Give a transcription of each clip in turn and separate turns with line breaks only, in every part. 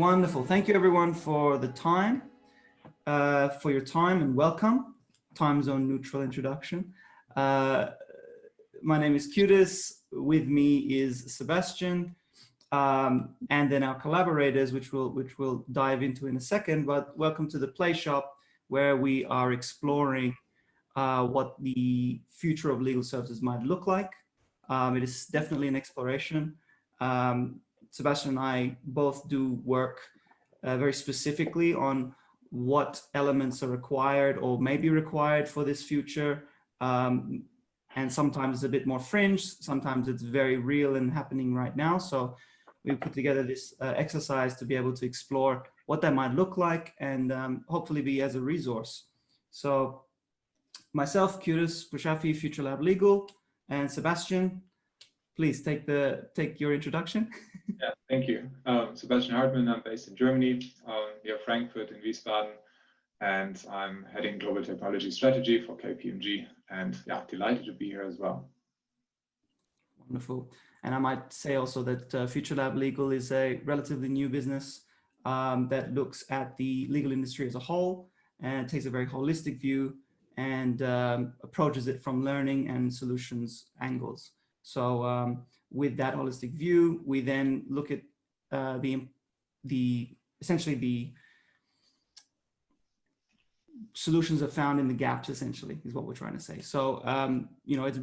Wonderful. Thank you everyone for the time, for your time and welcome. Time zone neutral introduction. My name is Quddus. With me is Sebastion, and then our collaborators, which we'll dive into in a second. But welcome to the Play Shop, where we are exploring what the future of legal services might look like. It is definitely an exploration. Sebastion and I both do work very specifically on what elements are required or may be required for this future. And sometimes it's a bit more fringe, sometimes it's very real and happening right now. So we put together this exercise to be able to explore what that might look like and hopefully be as a resource. So myself, Quddus, Pourshalfie, Future Lab Legal, and Sebastion, please take your introduction.
Yeah, thank you. Sebastion Hartmann, I'm based in Germany, near Frankfurt in Wiesbaden, and I'm heading global technology strategy for KPMG, and yeah, delighted to be here as well.
Wonderful. And I might say also that Future Lab Legal is a relatively new business that looks at the legal industry as a whole and takes a very holistic view and approaches it from learning and solutions angles. So with that holistic view, we then look at essentially the solutions are found in the gaps, essentially, is what we're trying to say. So, you know, it's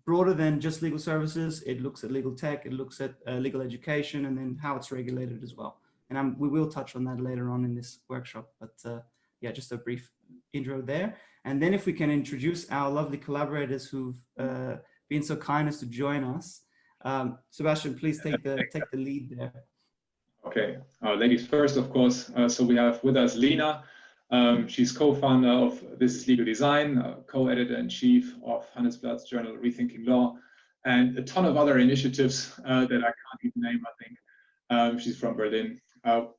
broader than just legal services. It looks at legal tech, it looks at legal education, and then how it's regulated as well. And we will touch on that later on in this workshop, but yeah, just a brief intro there. And then if we can introduce our lovely collaborators who've been so kind as to join us. Sebastion, please take the lead there.
Okay, ladies first, of course. So we have with us Lena. She's co-founder of This is Legal Design, co-editor-in-chief of Handelsblatt's journal Rethinking Law, and a ton of other initiatives that I can't even name, I think. She's from Berlin.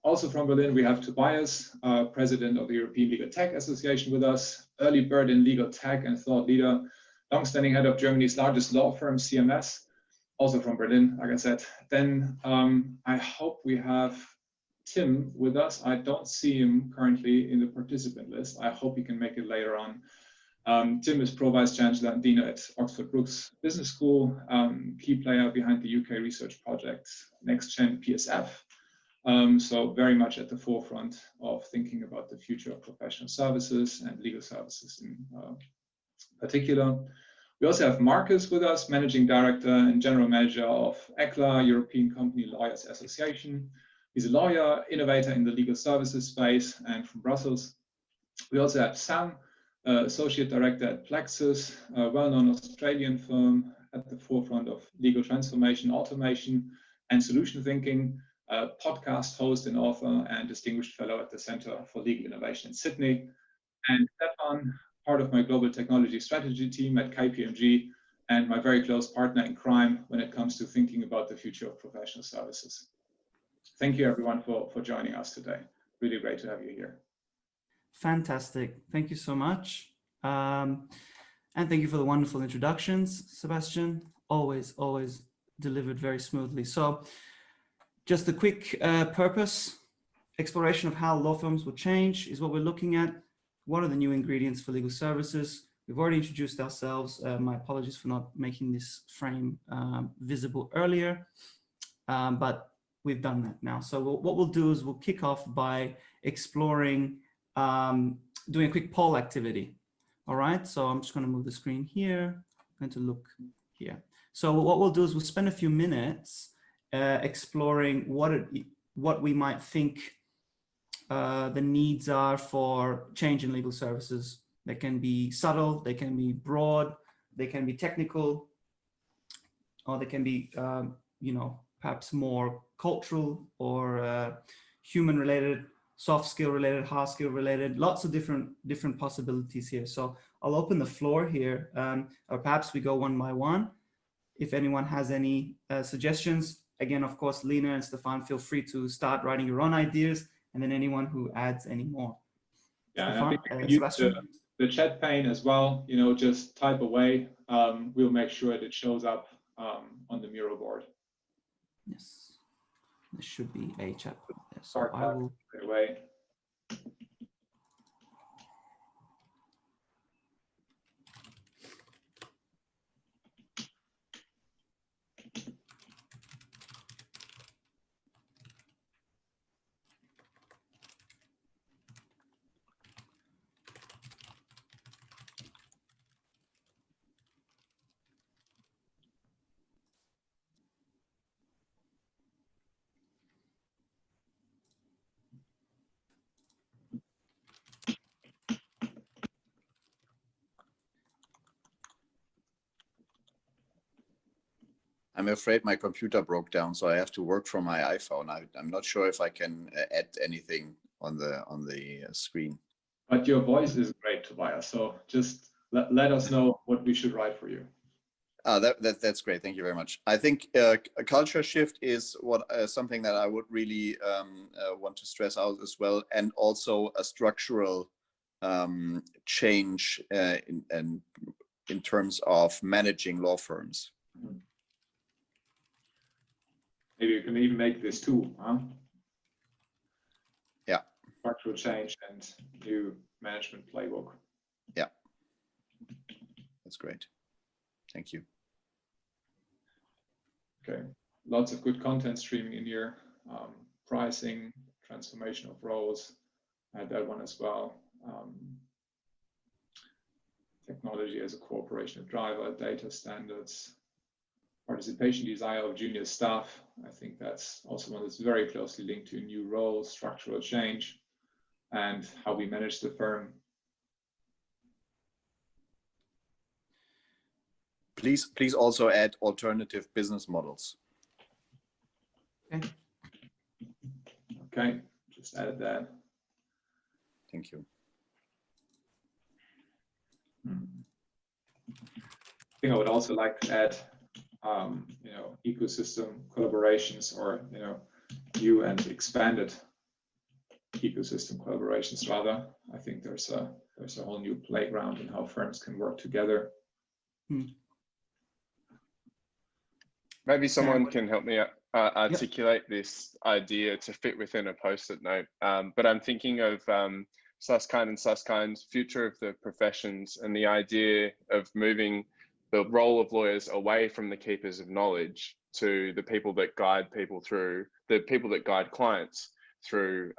Also from Berlin, we have Tobias, president of the European Legal Tech Association with us, early bird in legal tech and thought leader, long-standing head of Germany's largest law firm, CMS, also from Berlin, like I said. Then I hope we have Tim with us. I don't see him currently in the participant list. I hope he can make it later on. Tim is Pro Vice Chancellor and Dean at Oxford Brookes Business School, key player behind the UK research project NextGen PSF. So very much at the forefront of thinking about the future of professional services and legal services in particular. We also have Marcus with us, Managing Director and General Manager of ECLA, European Company Lawyers Association. He's a lawyer, innovator in the legal services space and from Brussels. We also have Sam, Associate Director at Plexus, a well-known Australian firm at the forefront of legal transformation, automation, and solution thinking, podcast host and author, and distinguished fellow at the Center for Legal Innovation in Sydney. And Stefan, part of my global technology strategy team at KPMG, and my very close partner in crime when it comes to thinking about the future of professional services. Thank you everyone for joining us today. Really great to have you here.
Fantastic. Thank you so much. And thank you for the wonderful introductions, Sebastion. Always delivered very smoothly. So just a quick purpose, exploration of how law firms will change is what we're looking at. What are the new ingredients for legal services? We've already introduced ourselves. My apologies for not making this frame visible earlier, but we've done that now. So what we'll do is we'll kick off by exploring, doing a quick poll activity. All right, so I'm just going to move the screen here. I'm going to look here. So what we'll do is we'll spend a few minutes exploring what we might think the needs are for change in legal services. They can be subtle, they can be broad, they can be technical, or they can be, you know, perhaps more cultural or human related, soft skill related, hard skill related, lots of different possibilities here. So I'll open the floor here, or perhaps we go one by one. If anyone has any suggestions, again, of course, Lena and Stefan, feel free to start writing your own ideas, and then anyone who adds any more.
Yeah,
Stefan,
I think we can use the chat pane as well. You know, just type away. We'll make sure that it shows up on the Miro board.
Yes. There should be a chat there. So
Start
I will.
right away.
I'm afraid my computer broke down, so I have to work from my iPhone. I'm not sure if I can add anything on the screen.
But your voice is great, Tobias. So just let us know what we should write for you.
That's great. Thank you very much. I think a culture shift is something that I would really want to stress out as well, and also a structural change in terms of managing law firms.
Mm-hmm. Maybe you can even make this too, huh?
Yeah.
Structural change and new management playbook.
Yeah. That's great. Thank you.
Okay. Lots of good content streaming in here. Pricing, transformation of roles. I had that one as well. Technology as a cooperational driver, data standards. Participation desire of junior staff. I think that's also one that's very closely linked to new roles, structural change, and how we manage the firm.
Please also add alternative business models.
Okay.
Okay, just added that.
Thank you.
I think I would also like to add ecosystem collaborations, or new and expanded ecosystem collaborations rather. I think there's a whole new playground in how firms can work together.
Maybe someone can help me articulate this idea to fit within a post-it note. But I'm thinking of Susskind and Susskind's Future of the Professions, and the idea of moving the role of lawyers away from the keepers of knowledge to the people that guide people through, the people that guide clients through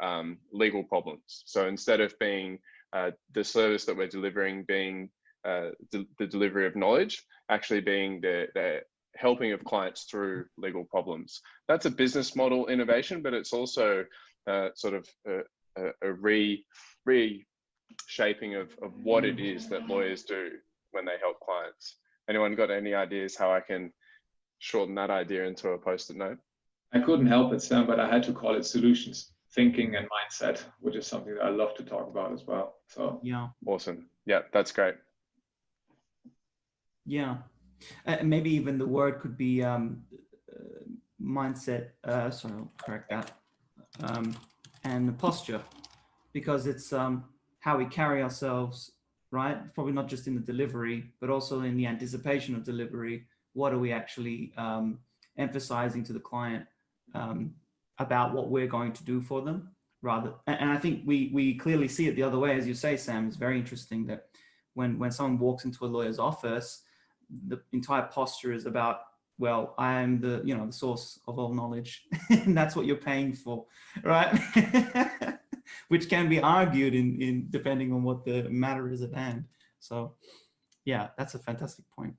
legal problems. So instead of being the service that we're delivering being the delivery of knowledge, actually being the helping of clients through legal problems. That's a business model innovation, but it's also sort of a reshaping of what it is that lawyers do when they help clients. Anyone got any ideas how I can shorten that idea into a post-it note?
I couldn't help it, Sam, but I had to call it solutions thinking and mindset, which is something that I love to talk about as well. So
yeah,
awesome. Yeah, that's great.
Yeah, maybe even the word could be mindset. Sorry, I'll correct that. And posture, because it's how we carry ourselves, right? Probably not just in the delivery, but also in the anticipation of delivery. What are we actually emphasizing to the client about what we're going to do for them? And I think we clearly see it the other way, as you say, Sam. It's very interesting that when someone walks into a lawyer's office, the entire posture is about, well, I am the the source of all knowledge, and that's what you're paying for, right? Which can be argued in depending on what the matter is at hand. So yeah, that's a fantastic point.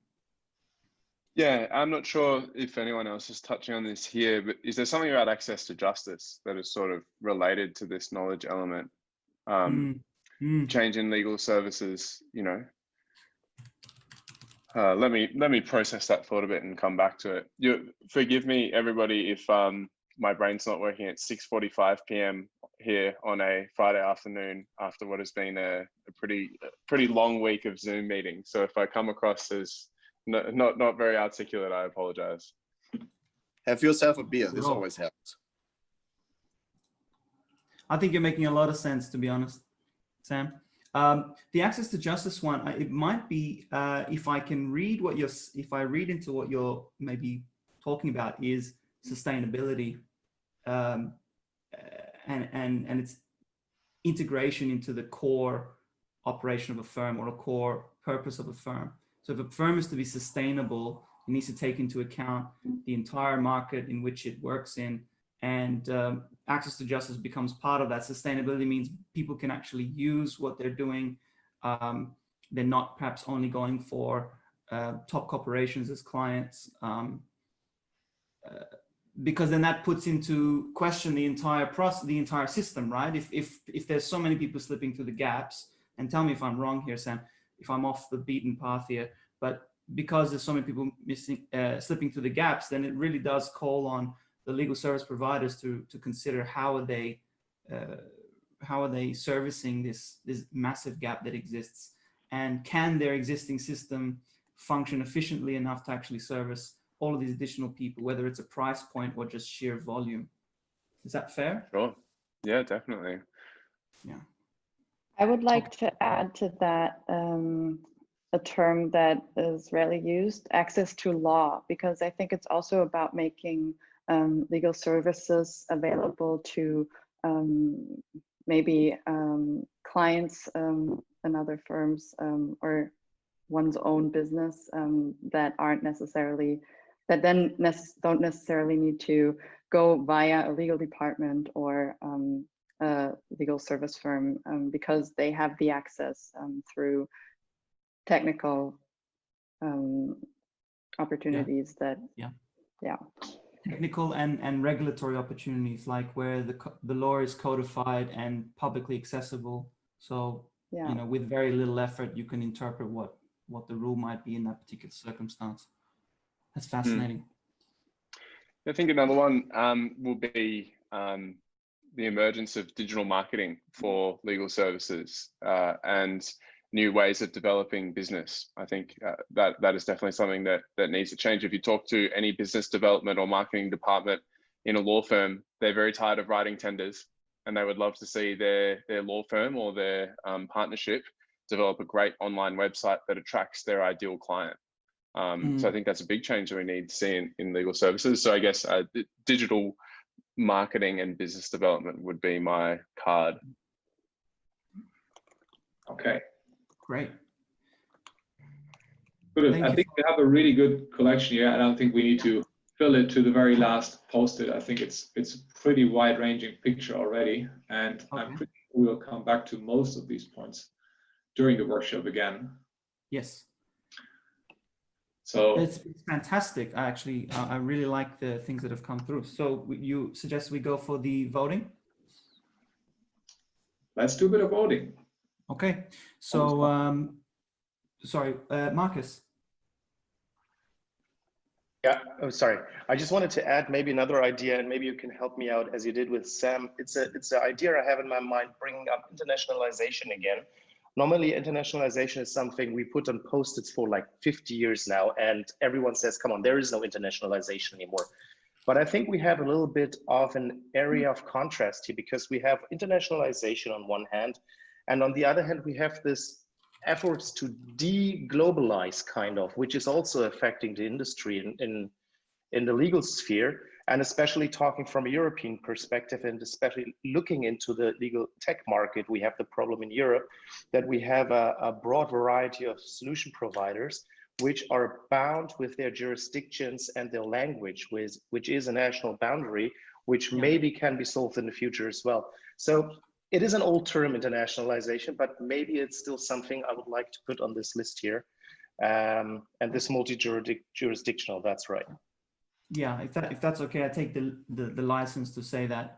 Yeah, I'm not sure if anyone else is touching on this here, but is there something about access to justice that is sort of related to this knowledge element? Change in legal services, let me process that thought a bit and come back to it. Forgive me, everybody, if my brain's not working at 6:45 p.m. here on a Friday afternoon after what has been a pretty long week of Zoom meetings. So if I come across as not very articulate, I apologize.
Have yourself a beer. This always helps.
I think you're making a lot of sense, to be honest, Sam. The access to justice one, it might be if I read into what you're maybe talking about is sustainability and its integration into the core operation of a firm or a core purpose of a firm. So if a firm is to be sustainable, it needs to take into account the entire market in which it works in, and access to justice becomes part of that. Sustainability means people can actually use what they're doing. They're not perhaps only going for top corporations as clients, because then that puts into question the entire process, the entire system, right? If there's so many people slipping through the gaps, and tell me if I'm wrong here, Sam, if I'm off the beaten path here, but because there's so many people slipping through the gaps, then it really does call on the legal service providers to consider how are they servicing this massive gap that exists, and can their existing system function efficiently enough to actually service all of these additional people, whether it's a price point or just sheer volume. Is that fair?
Sure. Yeah, definitely.
Yeah.
I would like to add to that a term that is rarely used, access to law, because I think it's also about making legal services available to maybe clients and other firms or one's own business that aren't necessarily, that then don't necessarily need to go via a legal department or a legal service firm because they have the access through technical opportunities that,
technical and regulatory opportunities, like where the law is codified and publicly accessible. So, you know, with very little effort, you can interpret what the rule might be in that particular circumstance. That's fascinating.
I think another one will be the emergence of digital marketing for legal services and new ways of developing business. I think that is definitely something that needs to change. If you talk to any business development or marketing department in a law firm, they're very tired of writing tenders, and they would love to see their law firm or their partnership develop a great online website that attracts their ideal client. So I think that's a big change that we need to see in legal services. So I guess digital marketing and business development would be my card.
Okay.
Great.
Good. I think we have a really good collection here. I don't think we need to fill it to the very last post-it. I think it's a pretty wide-ranging picture already, and I'm pretty sure we'll come back to most of these points during the workshop again.
Yes.
So
it's fantastic. I really like the things that have come through. So you suggest we go for the voting?
Let's do a bit of voting.
Okay. So, sorry, Marcus.
Yeah, oh, sorry. I just wanted to add maybe another idea, and maybe you can help me out as you did with Sam. It's an idea I have in my mind, bringing up internationalization again. Normally, internationalization is something we put on post-its for like 50 years now, and everyone says, come on, there is no internationalization anymore. But I think we have a little bit of an area of contrast here, because we have internationalization on one hand, and on the other hand, we have this efforts to de-globalize kind of, which is also affecting the industry in the legal sphere, and especially talking from a European perspective, and especially looking into the legal tech market. We have the problem in Europe that we have a broad variety of solution providers which are bound with their jurisdictions and their language, which is a national boundary, which maybe can be solved in the future as well. So it is an old term, internationalization, but maybe it's still something I would like to put on this list here. And this multi-jurisdictional, that's right.
Yeah, if that's okay, I take the license to say that.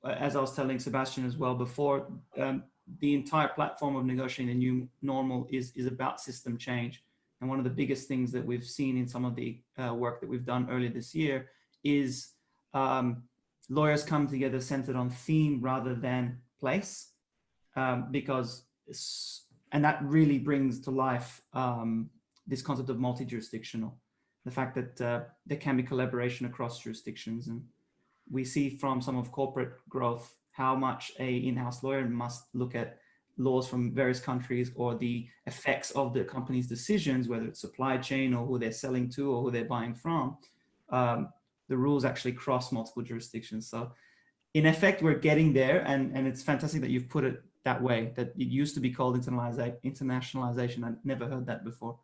As I was telling Sebastion as well before, the entire platform of negotiating the new normal is about system change. And one of the biggest things that we've seen in some of the work that we've done earlier this year is lawyers come together centered on theme rather than place, and that really brings to life this concept of multi-jurisdictional. The fact that there can be collaboration across jurisdictions, and we see from some of corporate growth how much a in-house lawyer must look at laws from various countries or the effects of the company's decisions, whether it's supply chain or who they're selling to or who they're buying from, the rules actually cross multiple jurisdictions. So in effect, we're getting there, and it's fantastic that you've put it that way, that it used to be called internationalization. I never heard that before,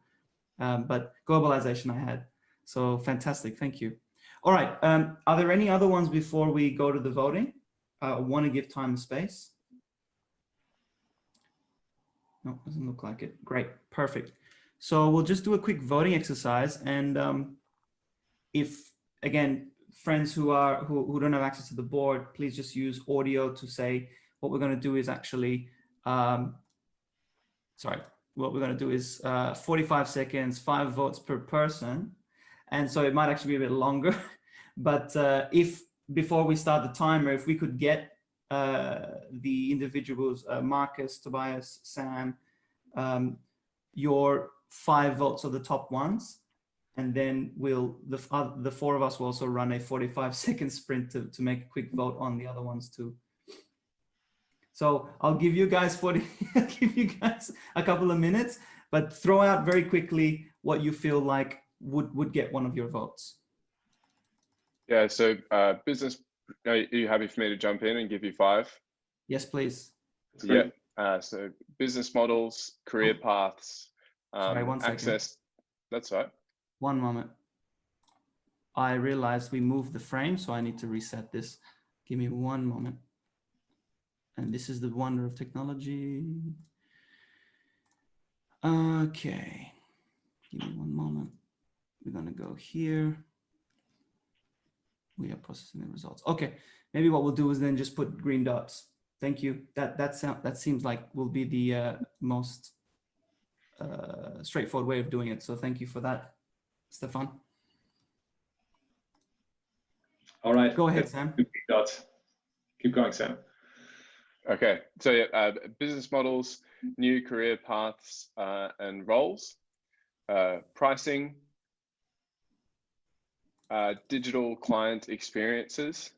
but globalization I had. So fantastic, thank you. All right, are there any other ones before we go to the voting? I want to give time and space. No, doesn't look like it. Great, perfect. So we'll just do a quick voting exercise, and if, again, friends who don't have access to the board, please just use audio to say what we're going to do is actually, sorry, what we're going to do is 45 seconds, 5 votes per person. And so it might actually be a bit longer, but if before we start the timer, if we could get the individuals, Marcus, Tobias, Sam, your 5 votes are the top ones, and then the 4 of us will also run a 45-second sprint to make a quick vote on the other ones too. So I'll give you guys I'll give you guys a couple of minutes, but throw out very quickly what you feel like would get one of your votes.
Yeah, so business, are you happy for me to jump in and give you 5?
Yes, please.
Yeah, so business models, career paths,
Sorry, 1 second.
access, that's right.
One moment. I realized we moved the frame, so I need to reset this. Give me 1 moment. And this is the wonder of technology. Okay, give me 1 moment. We're gonna go here. We are processing the results. Okay, maybe what we'll do is then just put green dots. Thank you. That seems like will be the most straightforward way of doing it. So thank you for that, Stefan.
All right.
Go ahead, Sam.
Keep going, Sam.
Okay, so yeah, business models, new career paths and roles, pricing, digital client experiences.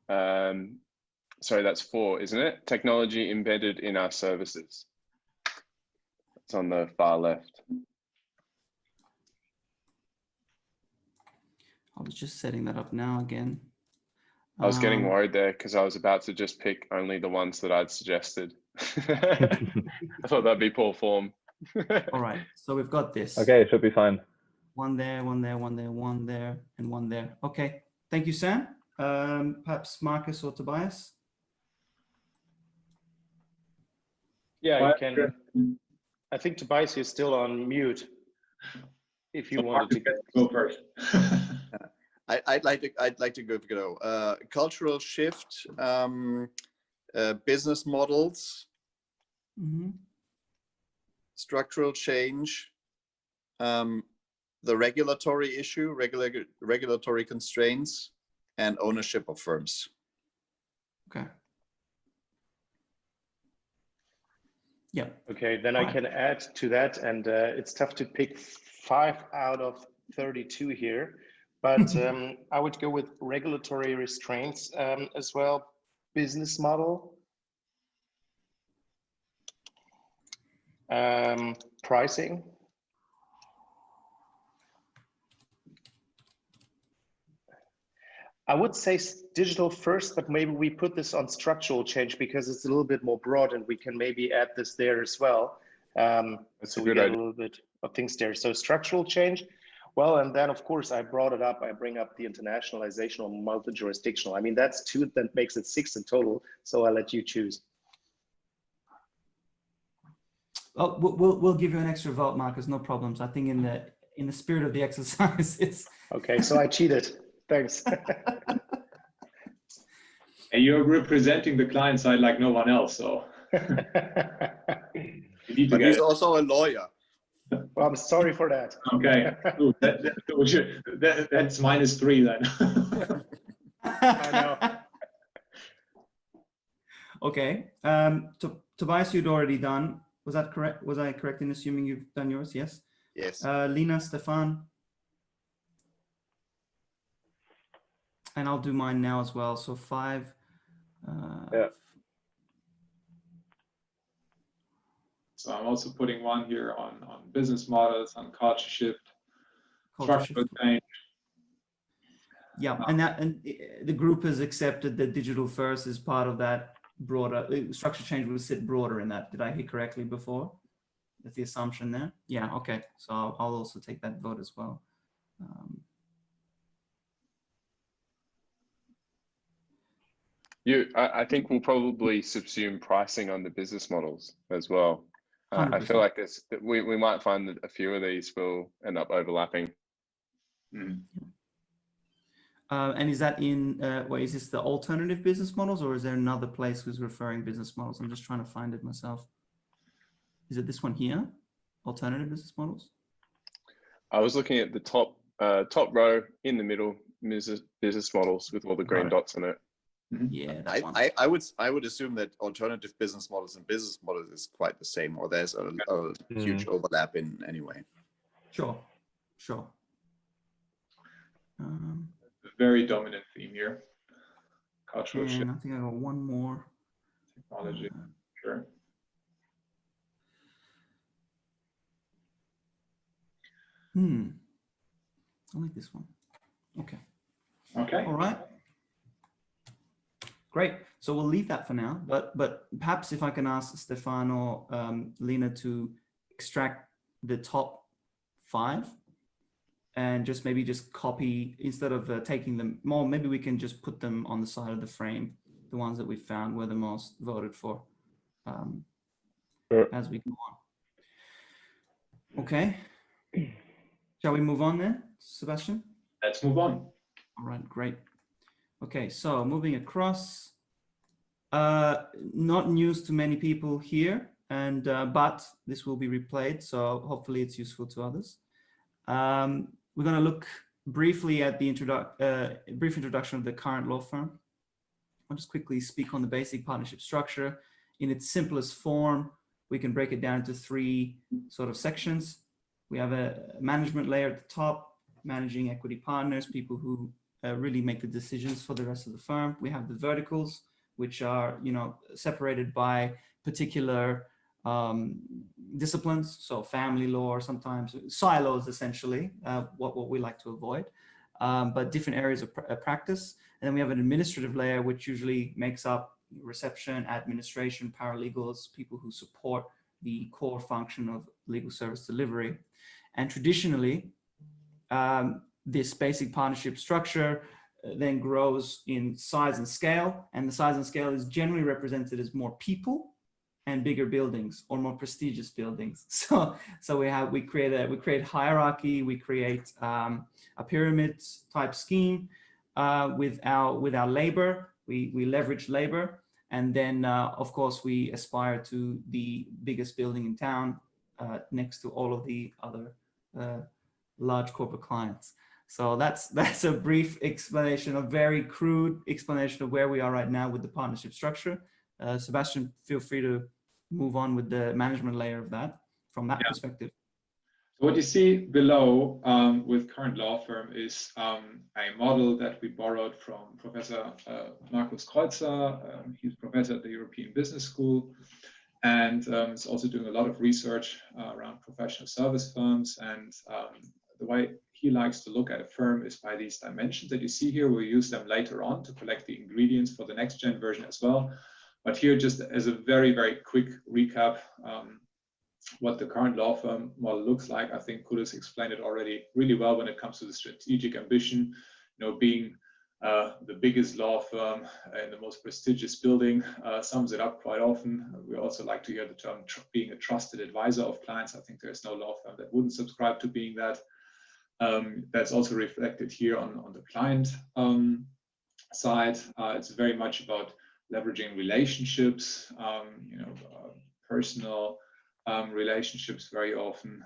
Sorry, that's 4, isn't it? Technology embedded in our services. It's on the far left.
I was just setting that up now again.
I was getting worried there because I was about to just pick only the ones that I'd suggested. I thought that'd be poor form.
All right, so we've got this.
Okay, it should be fine.
1 there, 1 there, 1 there, 1 there, and 1 there. Okay, thank you, Sam. Perhaps Marcus or Tobias?
Yeah, you can. I think Tobias is still on mute. If you wanted to
go first.
I'd like to go. Cultural shift, business models, structural change, the regulatory issue, regulatory constraints, and ownership of firms.
Okay. Yeah.
Okay, then I can add to that, and it's tough to pick 5 out of 32 here, but I would go with regulatory restraints as well, business model, pricing, I would say digital first, but maybe we put this on structural change because it's a little bit more broad, and we can maybe add this there as well. So we get a little bit of things there. So structural change. Well, and then of course I brought it up. I bring up the internationalization or multi-jurisdictional. I mean, that's 2 that makes it 6 in total. So I'll let you choose.
Oh, we'll give you an extra vote, Marcus. No problems. I think in the spirit of the exercise, it's
okay. So I cheated. Thanks.
And you're representing the client side like no one else, so.
But he's also a lawyer.
Well, I'm sorry for that.
Okay, Ooh, that's -3 then.
I know.
Okay. Tobias, you'd already done. Was that correct? Was I correct in assuming you've done yours? Yes.
Yes.
Lena, Stefan. And I'll do mine now as well. So 5.
Yeah.
So I'm also putting 1 here on business models, on culture shift, structural change,
yeah, and the group has accepted that digital first is part of that broader structure change will sit broader in that. Did I hear correctly before? That's the assumption there. Yeah, okay. So I'll also take that vote as well.
I think we'll probably subsume pricing on the business models as well. I feel
100%.
like we might find that a few of these will end up overlapping.
And is that in, is this the alternative business models, or is there another place who's referring business models? I'm just trying to find it myself. Is it this one here? Alternative business models?
I was looking at the top row in the middle, business models with all the green dots in it.
Yeah,
I would assume that alternative business models and business models is quite the same, or there's a huge overlap in anyway.
Sure.
Very dominant theme here. Cultural shift.
I think I got one more.
Technology. Sure.
I like this one. Okay. All right. Great. So we'll leave that for now. But perhaps if I can ask Stefan or Lena to extract the top 5 and just maybe copy, instead of taking them more, maybe we can just put them on the side of the frame. The ones that we found were the most voted for as we go on. Okay. Shall we move on then, Sebastian?
Let's move on.
All right, great. Okay, so moving across, not news to many people here, and but this will be replayed, so hopefully it's useful to others. We're going to look briefly at the brief introduction of the current law firm. I'll just quickly speak on the basic partnership structure. In its simplest form, we can break it down into 3 sort of sections. We have a management layer at the top, managing equity partners, people who really make the decisions for the rest of the firm. We have the verticals, which are, separated by particular disciplines, so family law, or sometimes silos, essentially, what we like to avoid, but different areas of practice. And then we have an administrative layer, which usually makes up reception, administration, paralegals, people who support the core function of legal service delivery. And traditionally, this basic partnership structure then grows in size and scale, and the size and scale is generally represented as more people and bigger buildings, or more prestigious buildings. So we create hierarchy, we create a pyramid type scheme with our labor. We leverage labor, and then of course we aspire to the biggest building in town next to all of the other large corporate clients. So that's a brief explanation, a very crude explanation of where we are right now with the partnership structure. Sebastian, feel free to move on with the management layer of that from that perspective.
So what you see below with current law firm is a model that we borrowed from Professor Markus Kreuzer. He's professor at the European Business School, and is also doing a lot of research around professional service firms. And the way he likes to look at a firm is by these dimensions that you see here. We'll use them later on to collect the ingredients for the next gen version as well. But here, just as a very, very quick recap, what the current law firm model looks like. I think Quddus explained it already really well when it comes to the strategic ambition, being the biggest law firm in the most prestigious building sums it up quite often. We also like to hear the term being a trusted advisor of clients. I think there's no law firm that wouldn't subscribe to being that. That's also reflected here on the client side. It's very much about leveraging relationships, personal relationships, very often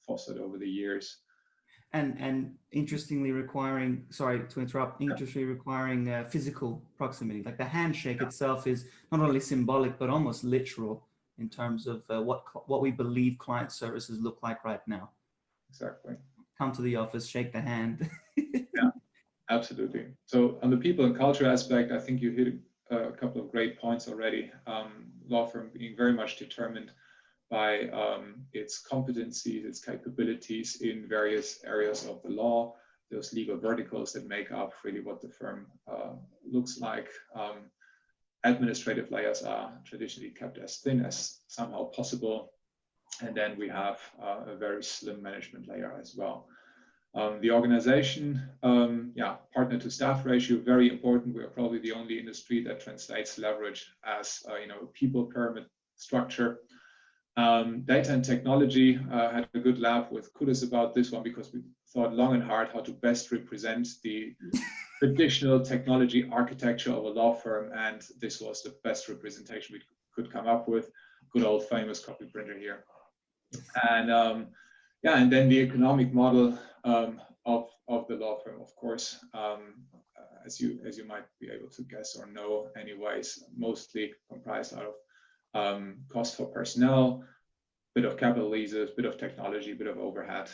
fostered over the years.
And interestingly requiring, sorry to interrupt, interestingly requiring physical proximity. Like the handshake itself is not only symbolic, but almost literal in terms of what we believe client services look like right now.
Exactly.
Come to the office, shake the hand.
Yeah, absolutely. So on the people and culture aspect, I think you hit a couple of great points already. Law firm being very much determined by its competencies, its capabilities in various areas of the law. those legal verticals that make up really what the firm looks like. Administrative layers are traditionally kept as thin as somehow possible. And then we have a very slim management layer as well. The organization, partner to staff ratio, very important. We are probably the only industry that translates leverage as a people pyramid structure. Data and technology, had a good laugh with Quddus about this one, because we thought long and hard how to best represent the traditional technology architecture of a law firm, and this was the best representation we could come up with. Good old famous copy printer here. And and then the economic model of the law firm, of course, as you might be able to guess or know anyways, mostly comprised out of cost for personnel, bit of capital leases, bit of technology, bit of overhead,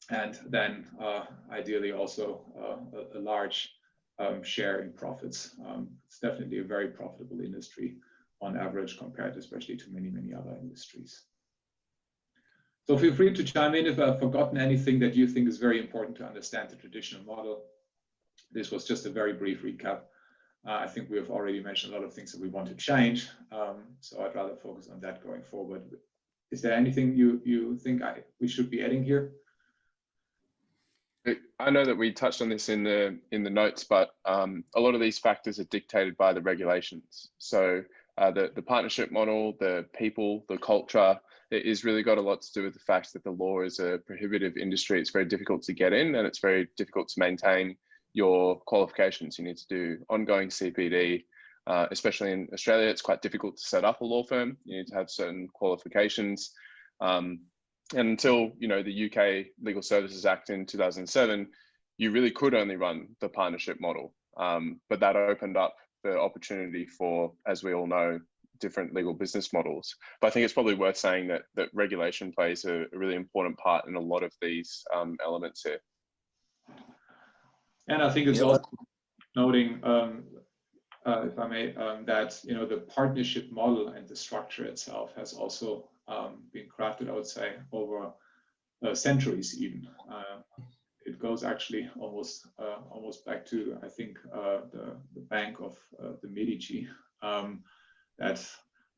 and then ideally also a large share in profits. It's definitely a very profitable industry on average, compared especially to many, many other industries. So feel free to chime in if I've forgotten anything that you think is very important to understand the traditional model. This was just a very brief recap. I think we have already mentioned a lot of things that we want to change, so I'd rather focus on that going forward. Is there anything you think we should be adding here?
I know that we touched on this in the notes, but a lot of these factors are dictated by the regulations. So the partnership model, the people, the culture, it is really got a lot to do with the fact that the law is a prohibitive industry. It's very difficult to get in, and it's very difficult to maintain your qualifications. You need to do ongoing CPD, especially in Australia. It's quite difficult to set up a law firm. You need to have certain qualifications. And until the UK Legal Services Act in 2007, you really could only run the partnership model. But that opened up the opportunity for, as we all know, different legal business models. But I think it's probably worth saying that regulation plays a really important part in a lot of these elements here.
And I think it's also noting, if I may, that the partnership model and the structure itself has also been crafted, I would say, over centuries even. It goes actually almost back to, I think, the Bank of the Medici, that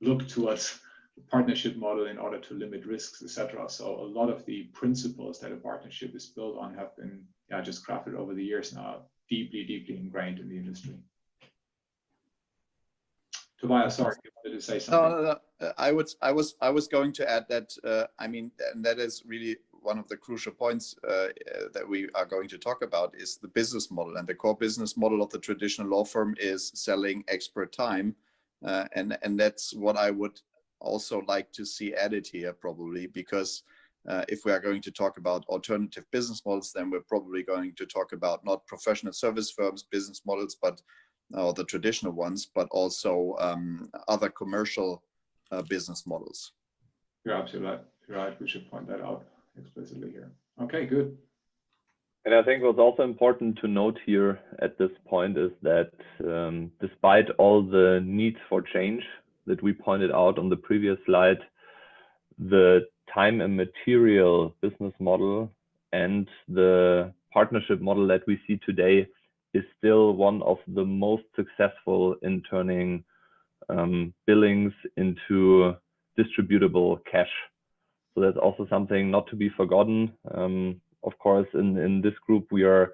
looked towards the partnership model in order to limit risks, etc. So a lot of the principles that a partnership is built on have been just crafted over the years now, deeply, deeply ingrained in the industry. Tobias, sorry, you wanted to say something.
No. I was going to add that, I mean, and that is really one of the crucial points that we are going to talk about, is the business model. And the core business model of the traditional law firm is selling expert time. And that's what I would also like to see added here, probably, because if we are going to talk about alternative business models, then we're probably going to talk about not professional service firms business models, but the traditional ones, but also other commercial business models.
You're absolutely right. You're right. We should point that out explicitly here. Okay, good.
And I think what's also important to note here at this point is that despite all the needs for change that we pointed out on the previous slide, the time and material business model and the partnership model that we see today is still one of the most successful in turning billings into distributable cash. So that's also something not to be forgotten. Of course, in this group, we are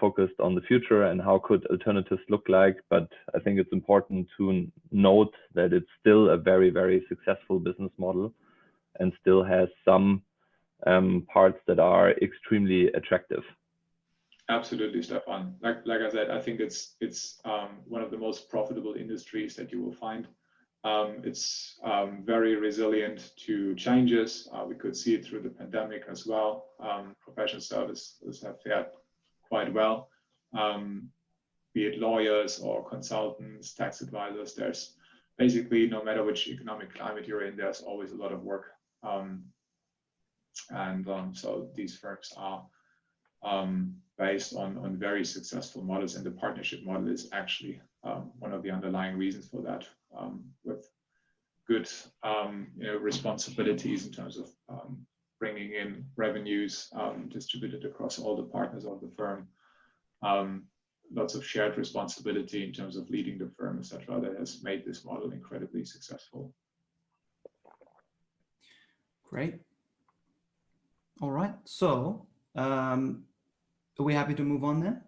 focused on the future and how could alternatives look like. But I think it's important to note that it's still a very, very successful business model and still has some parts that are extremely attractive.
Absolutely, Stefan. Like I said, I think it's one of the most profitable industries that you will find. It's very resilient to changes. We could see it through the pandemic as well. Professional services have fared quite well. Be it lawyers or consultants, tax advisors, there's basically, no matter which economic climate you're in, there's always a lot of work. So these firms are based on very successful models, and the partnership model is actually one of the underlying reasons for that, with good responsibilities in terms of bringing in revenues distributed across all the partners of the firm. Lots of shared responsibility in terms of leading the firm, etc., that has made this model incredibly successful.
Great. All right. So are we happy to move on then?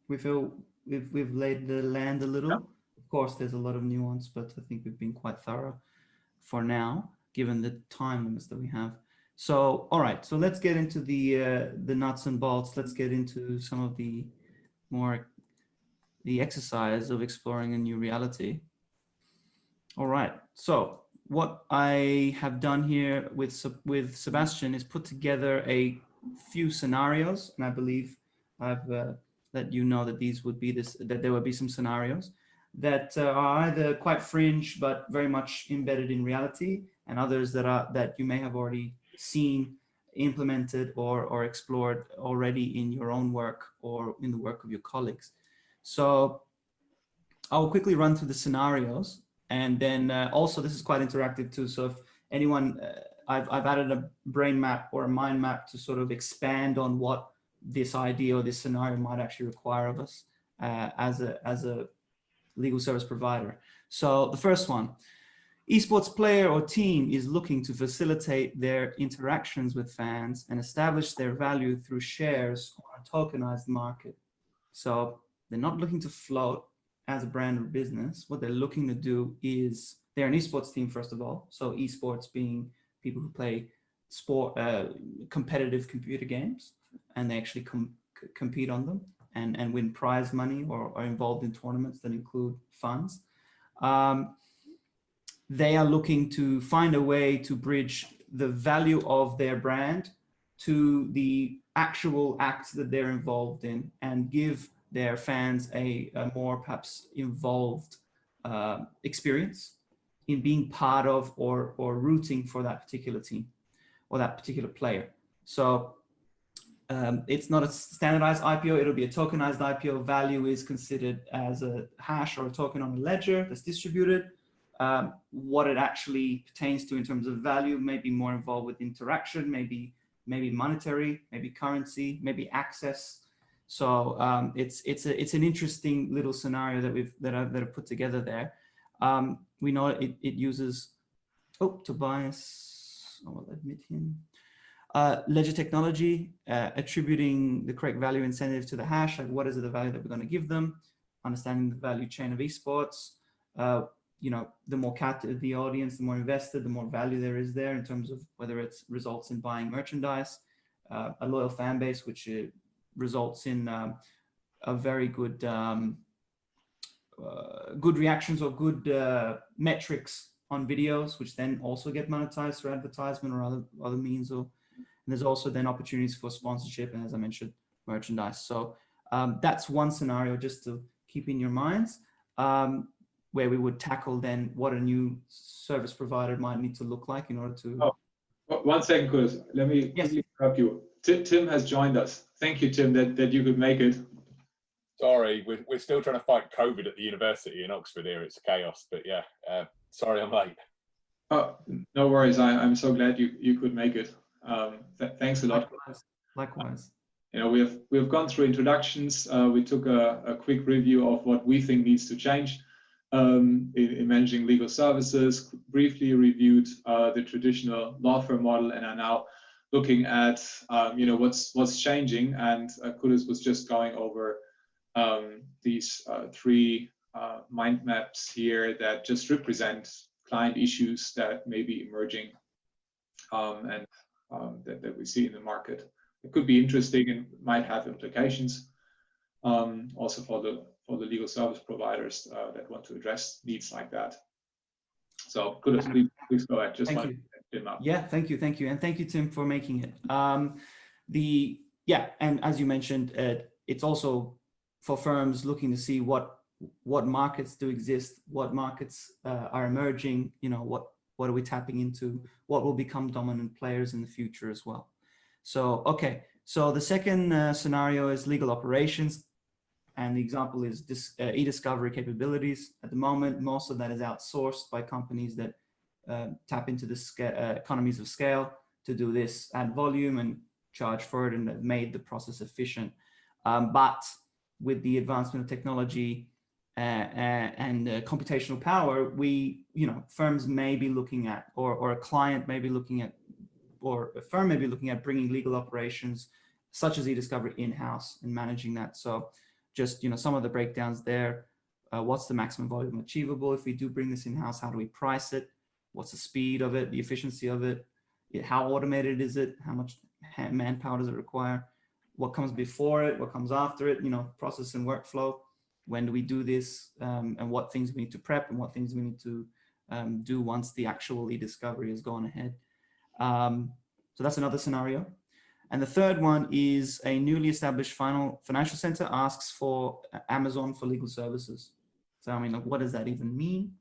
We feel we've laid the land a little. Yeah. Of course, there's a lot of nuance, but I think we've been quite thorough for now, given the time limits that we have. So, all right. So let's get into the nuts and bolts. Let's get into some of the exercise of exploring a new reality. All right. So what I have done here with Sebastion is put together a few scenarios, and I believe I've let you know that these would be that there would be some scenarios that are either quite fringe but very much embedded in reality, and others that you may have already seen implemented or explored already in your own work or in the work of your colleagues. So I'll quickly run through the scenarios, and then also this is quite interactive too. So if anyone, I've added a brain map or a mind map to sort of expand on what this idea or this scenario might actually require of us as a legal service provider. So the first one, esports player or team is looking to facilitate their interactions with fans and establish their value through shares on a tokenized market. So they're not looking to float as a brand or business. What they're looking to do is, they're an esports team, first of all. So esports being people who play sport, competitive computer games, and they actually compete on them and win prize money or are involved in tournaments that include funds. They are looking to find a way to bridge the value of their brand to the actual acts that they're involved in and give their fans a more perhaps involved experience in being part of or rooting for that particular team or that particular player. So it's not a standardized IPO, it'll be a tokenized IPO. Value is considered as a hash or a token on a ledger that's distributed. What it actually pertains to in terms of value may be more involved with interaction, maybe monetary, maybe currency, maybe access. So it's an interesting little scenario that I've put together there. We know it uses Tobias, I will admit him. Ledger technology, attributing the correct value incentive to the hash, like what is the value that we're going to give them, understanding the value chain of esports. You know, the more captive the audience, the more invested, the more value there is there in terms of whether it results in buying merchandise, a loyal fan base, which results in a very good good reactions or good metrics on videos, which then also get monetized through advertisement or other means. And there's also then opportunities for sponsorship and, as I mentioned, merchandise. So that's one scenario just to keep in your minds, where we would tackle then what a new service provider might need to look like in order to...
Oh, 1 second, Quddus. Let me quickly interrupt you. Tim has joined us. Thank you, Tim, that you could make it.
Sorry, we're still trying to fight COVID at the university in Oxford here. It's chaos, but yeah, sorry I'm late.
Oh, no worries. I'm so glad you could make it. Thanks a lot.
Likewise.
You know, we've gone through introductions. We took a quick review of what we think needs to change in managing legal services, briefly reviewed the traditional law firm model, and are now looking at you know, what's changing. And Quddus was just going over these 3 mind maps here that just represent client issues that may be emerging and that we see in the market. It could be interesting and might have implications also for the legal service providers that want to address needs like that. So Quddus, please go ahead. Just
thank you. Yeah, thank you, and thank you, Tim, for making it. And as you mentioned, it's also for firms looking to see what markets do exist, what markets are emerging. You know, what are we tapping into? What will become dominant players in the future as well? So okay, so the second scenario is legal operations. And the example is this e-discovery capabilities. At the moment, most of that is outsourced by companies that tap into the economies of scale to do this, add volume and charge for it, and have made the process efficient. But with the advancement of technology and computational power, firms may be looking at, or a client may be looking at, or a firm may be looking at bringing legal operations such as e-discovery in-house and managing that. So just, some of the breakdowns there. What's the maximum volume achievable? If we do bring this in-house, how do we price it? What's the speed of it, the efficiency of it? How automated is it? How much manpower does it require? What comes before it? What comes after it? Process and workflow. When do we do this? And what things we need to prep and what things we need to do once the actual e-discovery has gone ahead. So that's another scenario. And the third one is a newly established financial center asks for Amazon for legal services. So, what does that even mean?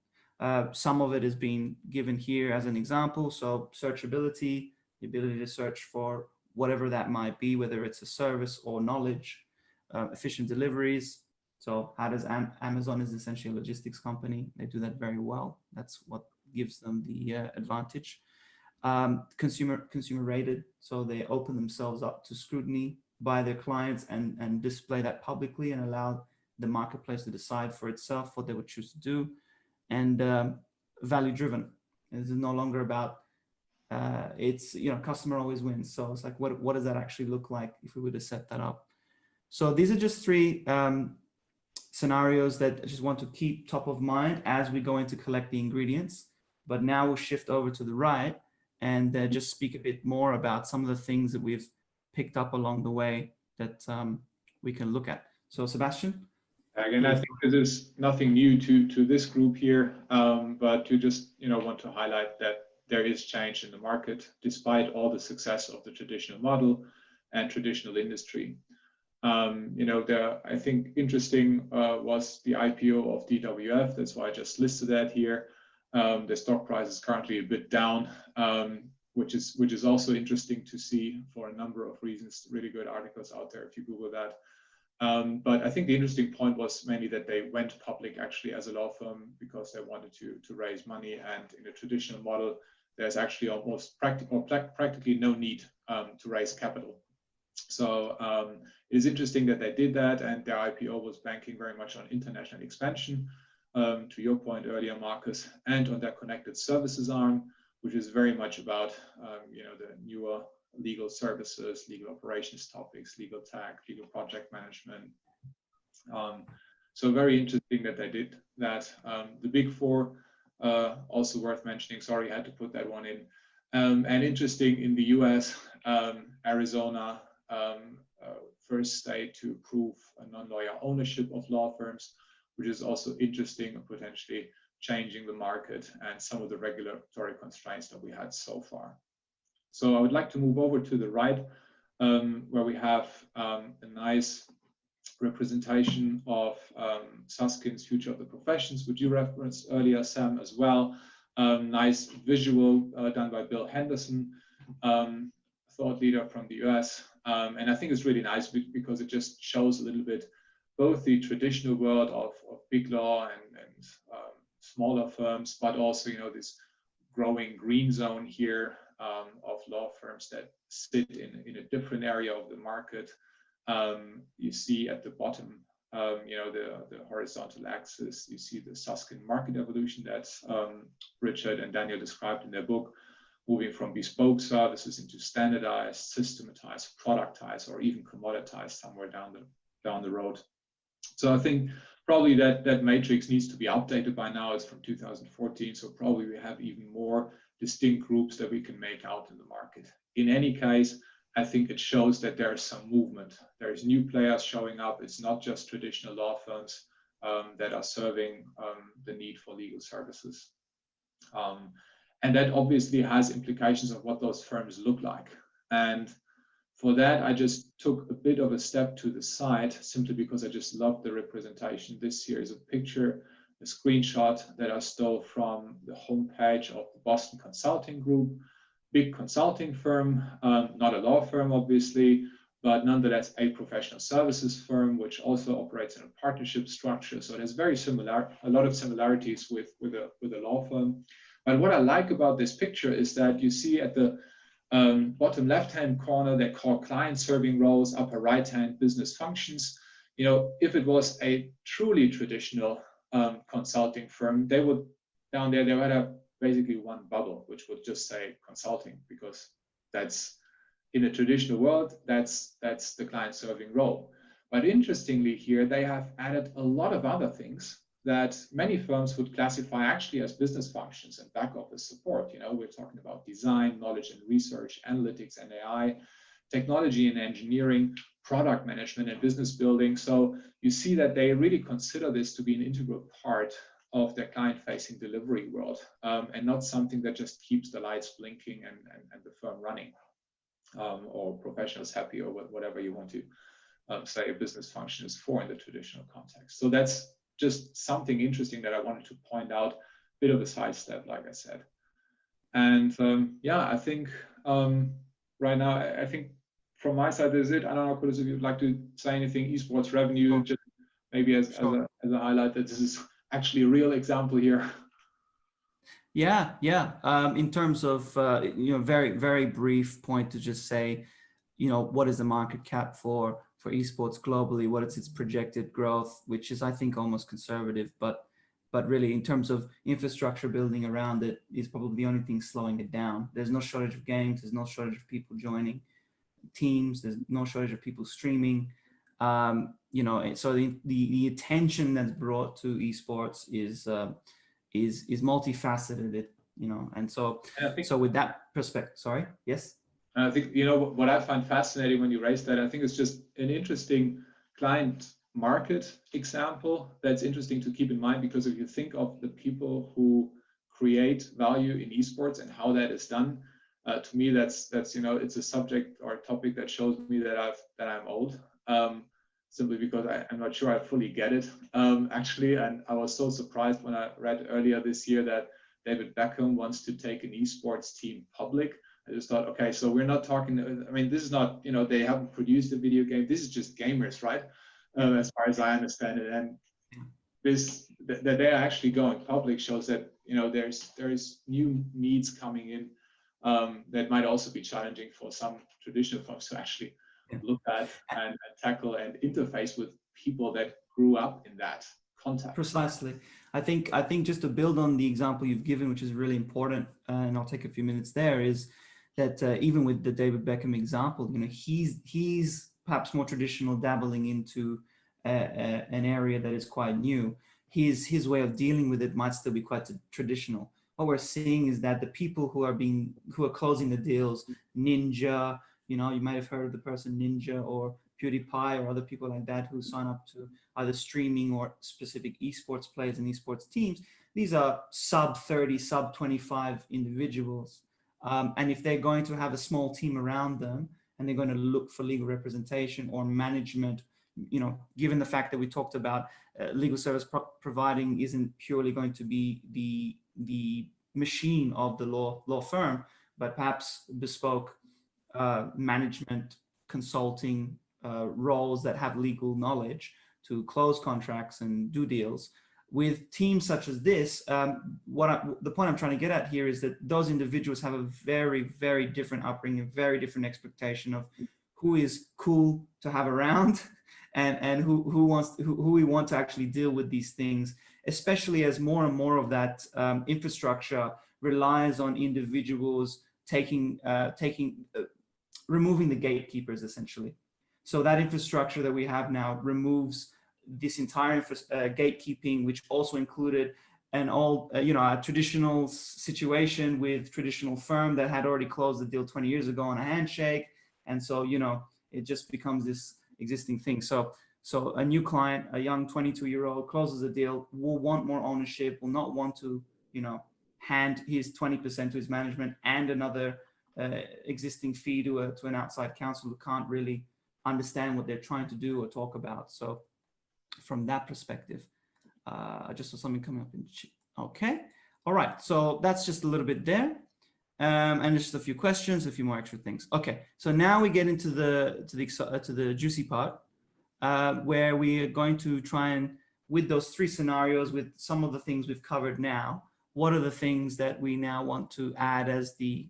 Some of it is being given here as an example. So searchability, the ability to search for whatever that might be, whether it's a service or knowledge, efficient deliveries. So how does Amazon is essentially a logistics company. They do that very well. That's what gives them the advantage. Consumer rated. So they open themselves up to scrutiny by their clients and display that publicly and allow the marketplace to decide for itself what they would choose to do. And value driven. This is no longer about it's customer always wins. So it's like what does that actually look like if we were to set that up? So these are just three scenarios that I just want to keep top of mind as we go into collect the ingredients. But now we'll shift over to the right and just speak a bit more about some of the things that we've picked up along the way that we can look at. So Sebastion?
Again, I think this is nothing new to this group here, but to just want to highlight that there is change in the market despite all the success of the traditional model and traditional industry. I think interesting was the IPO of DWF. That's why I just listed that here. The stock price is currently a bit down, which is also interesting to see for a number of reasons. Really good articles out there if you Google that. But I think the interesting point was mainly that they went public actually as a law firm because they wanted to raise money, and in a traditional model, there's actually almost practically no need to raise capital. So it is interesting that they did that, and their IPO was banking very much on international expansion, to your point earlier, Marcus, and on their connected services arm, which is very much about the newer legal services, legal operations topics, legal tech, legal project management. So very interesting that they did that. The big four, also worth mentioning, sorry, I had to put that one in. And interesting in the US, Arizona, first state to approve a non-lawyer ownership of law firms, which is also interesting and potentially changing the market and some of the regulatory constraints that we had so far. So I would like to move over to the right, where we have a nice representation of Susskind's Future of the Professions, which you referenced earlier, Sam, as well. Nice visual done by Bill Henderson, thought leader from the US. And I think it's really nice because it just shows a little bit both the traditional world of big law and smaller firms, but also this growing green zone here of law firms that sit in a different area of the market. You see at the bottom, the horizontal axis, you see the Susskind market evolution that Richard and Daniel described in their book, moving from bespoke services into standardized, systematized, productized, or even commoditized somewhere down the road. So I think probably that matrix needs to be updated by now. It's from 2014, so probably we have even more distinct groups that we can make out in the market. In any case, I think it shows that there is some movement. There's new players showing up. It's not just traditional law firms that are serving the need for legal services. And that obviously has implications of what those firms look like. And for that, I just took a bit of a step to the side, simply because I just love the representation. This here is a picture, a screenshot that I stole from the homepage of the Boston Consulting Group, big consulting firm, not a law firm, obviously, but nonetheless a professional services firm, which also operates in a partnership structure. So it has a lot of similarities with a law firm. But what I like about this picture is that you see at the Bottom left-hand corner, they call client-serving roles. Upper right-hand, business functions. You know, if it was a truly traditional consulting firm, they would, down there, they would have basically one bubble, which would just say consulting, because that's, in a traditional world, that's the client-serving role. But interestingly here, they have added a lot of other things that many firms would classify actually as business functions and back office support. You know, we're talking about design, knowledge and research, analytics and AI, technology and engineering, product management and business building. So you see that they really consider this to be an integral part of their client-facing delivery world, and not something that just keeps the lights blinking and the firm running, or professionals happy, or whatever you want to say a business function is for in the traditional context. So that's just something interesting that I wanted to point out, bit of a sidestep, like I said. And yeah, I think right now, I think from my side, this is it. I don't know, Quddus, if you'd like to say anything, esports revenue, just maybe as a highlight that this is actually a real example here.
Yeah. In terms of, very brief point to just say, what is the market cap for esports globally? What is its projected growth, which is, I think, almost conservative, but really in terms of infrastructure building around it is probably the only thing slowing it down. There's no shortage of games. There's no shortage of people joining teams. There's no shortage of people streaming. So the attention that's brought to esports is multifaceted, and so with that perspective, sorry, yes.
I think, what I find fascinating when you raise that, I think it's just an interesting client market example that's interesting to keep in mind, because if you think of the people who create value in esports and how that is done, to me, that's it's a subject or a topic that shows me that I'm old, simply because I'm not sure I fully get it, actually. And I was so surprised when I read earlier this year that David Beckham wants to take an esports team public. I just thought, okay, so we're not talking, I mean, this is not, they haven't produced a video game. This is just gamers, right? As far as I understand it. And that they're actually going public shows that, there's new needs coming in that might also be challenging for some traditional folks to actually look at and tackle and interface with people that grew up in that context. Precisely.
I think just to build on the example you've given, which is really important, and I'll take a few minutes there, is that even with the David Beckham example, he's perhaps more traditional, dabbling into an area that is quite new. His way of dealing with it might still be quite traditional. What we're seeing is that the people who are closing the deals, Ninja, you might have heard of the person Ninja or PewDiePie or other people like that who sign up to either streaming or specific esports players and esports teams. These are sub 30, sub 25 individuals. And if they're going to have a small team around them and they're going to look for legal representation or management, given the fact that we talked about legal service providing isn't purely going to be the machine of the law firm, but perhaps bespoke management consulting roles that have legal knowledge to close contracts and do deals. With teams such as this, the point I'm trying to get at here is that those individuals have a very, very different upbringing, a very different expectation of who is cool to have around and who we want to actually deal with these things, especially as more and more of that infrastructure relies on individuals removing the gatekeepers, essentially. So that infrastructure that we have now removes this entire gatekeeping, which also included a traditional situation with traditional firm that had already closed the deal 20 years ago on a handshake. And so, it just becomes this existing thing. So a new client, a young 22-year-old closes a deal, will want more ownership, will not want to, hand his 20% to his management and another existing fee to an outside counsel who can't really understand what they're trying to do or talk about. So from that perspective, I just saw something coming up in okay. All right, so that's just a little bit there. And just a few questions, a few more extra things. Okay, so now we get into the juicy part, where we are going to try and, with those three scenarios, with some of the things we've covered now, what are the things that we now want to add as the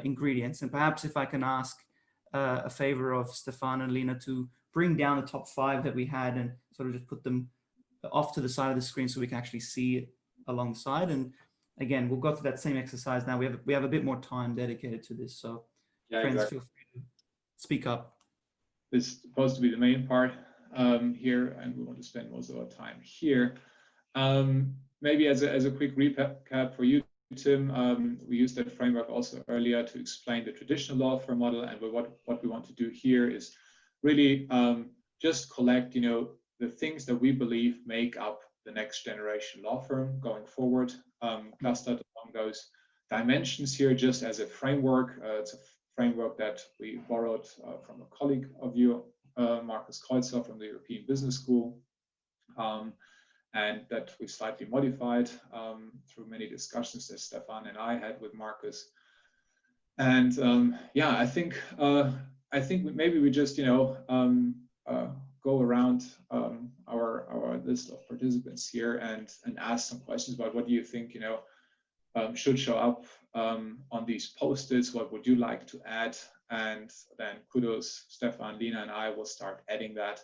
ingredients. And perhaps if I can ask a favor of Stefan and Lena to bring down the top 5 that we had and sort of just put them off to the side of the screen so we can actually see it alongside. And again, we'll go through that same exercise now. We have a bit more time dedicated to this, so
Yeah,
friends,
exactly.
feel free to speak up.
This is supposed to be the main part here, and we want to spend most of our time here. Maybe as a quick recap for you, Tim, we used that framework also earlier to explain the traditional law firm model, and what we want to do here is really just collect, the things that we believe make up the next generation law firm going forward, clustered along those dimensions here, just as a framework. It's a framework that we borrowed from a colleague of you, Markus Kreuzer from the European Business School, and that we slightly modified through many discussions that Stefan and I had with Markus. And yeah, I think maybe we just go around our list of participants here and ask some questions about what do you think should show up on these post-its. What would you like to add? And then Quddus, Stefan, Lena, and I will start adding that.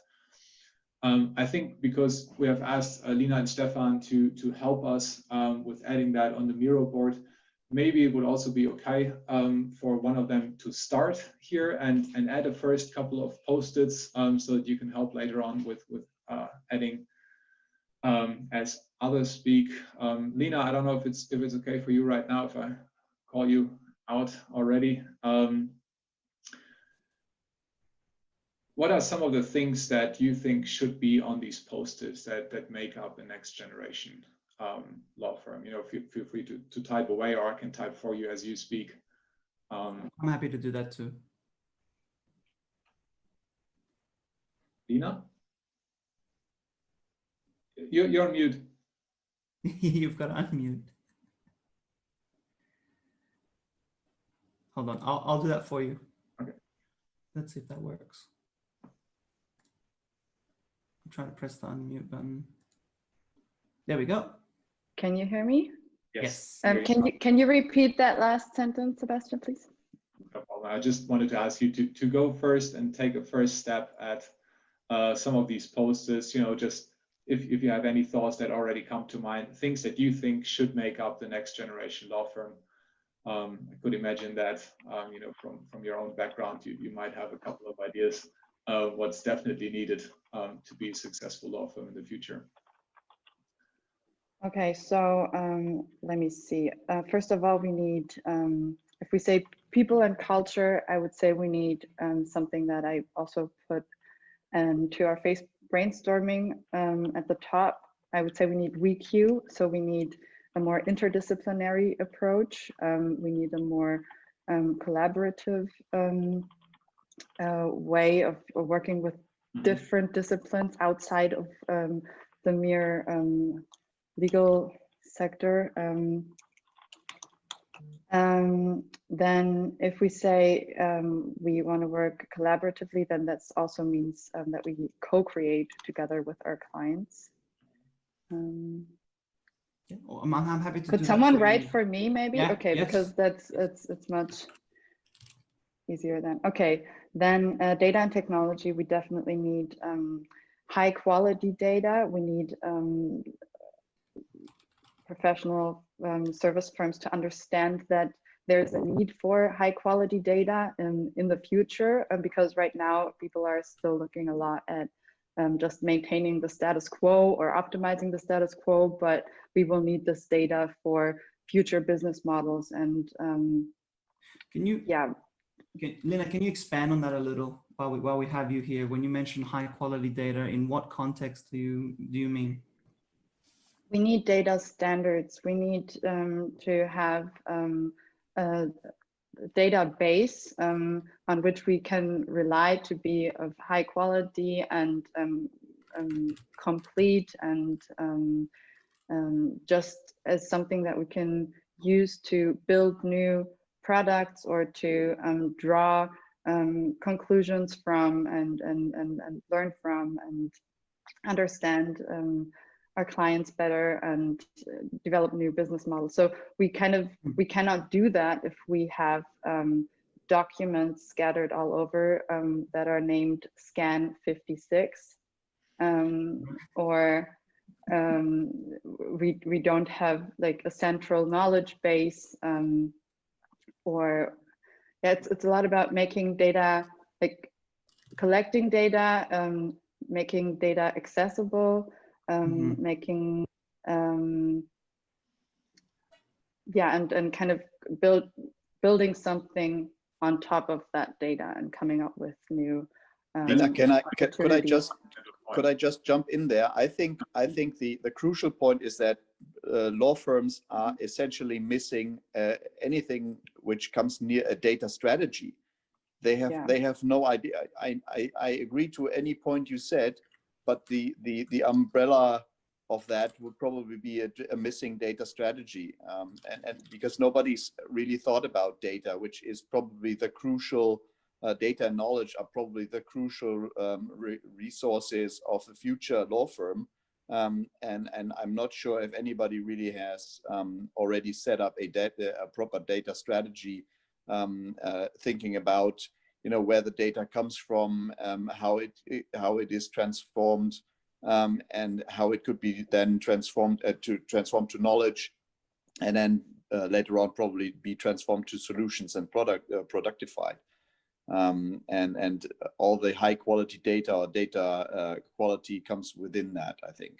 I think because we have asked Lena and Stefan to help us with adding that on the Miro board, maybe it would also be okay for one of them to start here and add a first couple of post-its so that you can help later on with adding as others speak. Lena, I don't know if it's okay for you right now if I call you out already. What are some of the things that you think should be on these post-its that make up the next generation law firm? Feel free to type away, or I can type for you as you speak.
I'm happy to do that too.
Lena? You're on mute.
You've got to unmute. Hold on, I'll do that for you.
Okay.
Let's see if that works. I'm trying to press the unmute button. There we go.
Can you hear me?
Yes.
Can you repeat that last sentence, Sebastion, please?
No problem. I just wanted to ask you to go first and take a first step at some of these post-its, just if you have any thoughts that already come to mind, things that you think should make up the next generation law firm. I could imagine that, from your own background, you might have a couple of ideas of what's definitely needed to be a successful law firm in the future.
Okay, so let me see. First of all, we need, if we say people and culture, I would say we need something that I also put to our face brainstorming at the top. I would say we need WeQ, so we need a more interdisciplinary approach. We need a more collaborative way of working with different disciplines outside of the mere legal sector. Then if we say we want to work collaboratively, then that also means that we co-create together with our clients.
Yeah, I'm happy to.
Could someone write for me, maybe?
Yeah,
okay,
yes.
because it's much easier then. Okay, then data and technology. We definitely need high quality data. We need professional service firms to understand that there's a need for high quality data in the future, because right now people are still looking a lot at just maintaining the status quo or optimizing the status quo, but we will need this data for future business models. And
Lena, can you expand on that a little while we have you here? When you mention high quality data, in what context do you mean?
We need data standards. We need to have a database on which we can rely to be of high quality and complete, and just as something that we can use to build new products or to draw conclusions from and learn from and understand our clients better and develop new business models. So we cannot do that if we have documents scattered all over that are named Scan 56, or we don't have like a central knowledge base, or yeah, it's a lot about making data, like collecting data, making data accessible, making yeah, and kind of building something on top of that data and coming up with new
could I just jump in there? I think the crucial point is that law firms are essentially missing anything which comes near a data strategy. They have no idea. I agree to any point you said, but the umbrella of that would probably be a missing data strategy, and because nobody's really thought about data, which is probably the crucial data and knowledge are probably the crucial resources of the future law firm, and I'm not sure if anybody really has already set up a proper data strategy, thinking about where the data comes from, how it is transformed, and how it could be then transformed to knowledge, and then later on probably be transformed to solutions and productified, and all the high quality data or data quality comes within that, I think.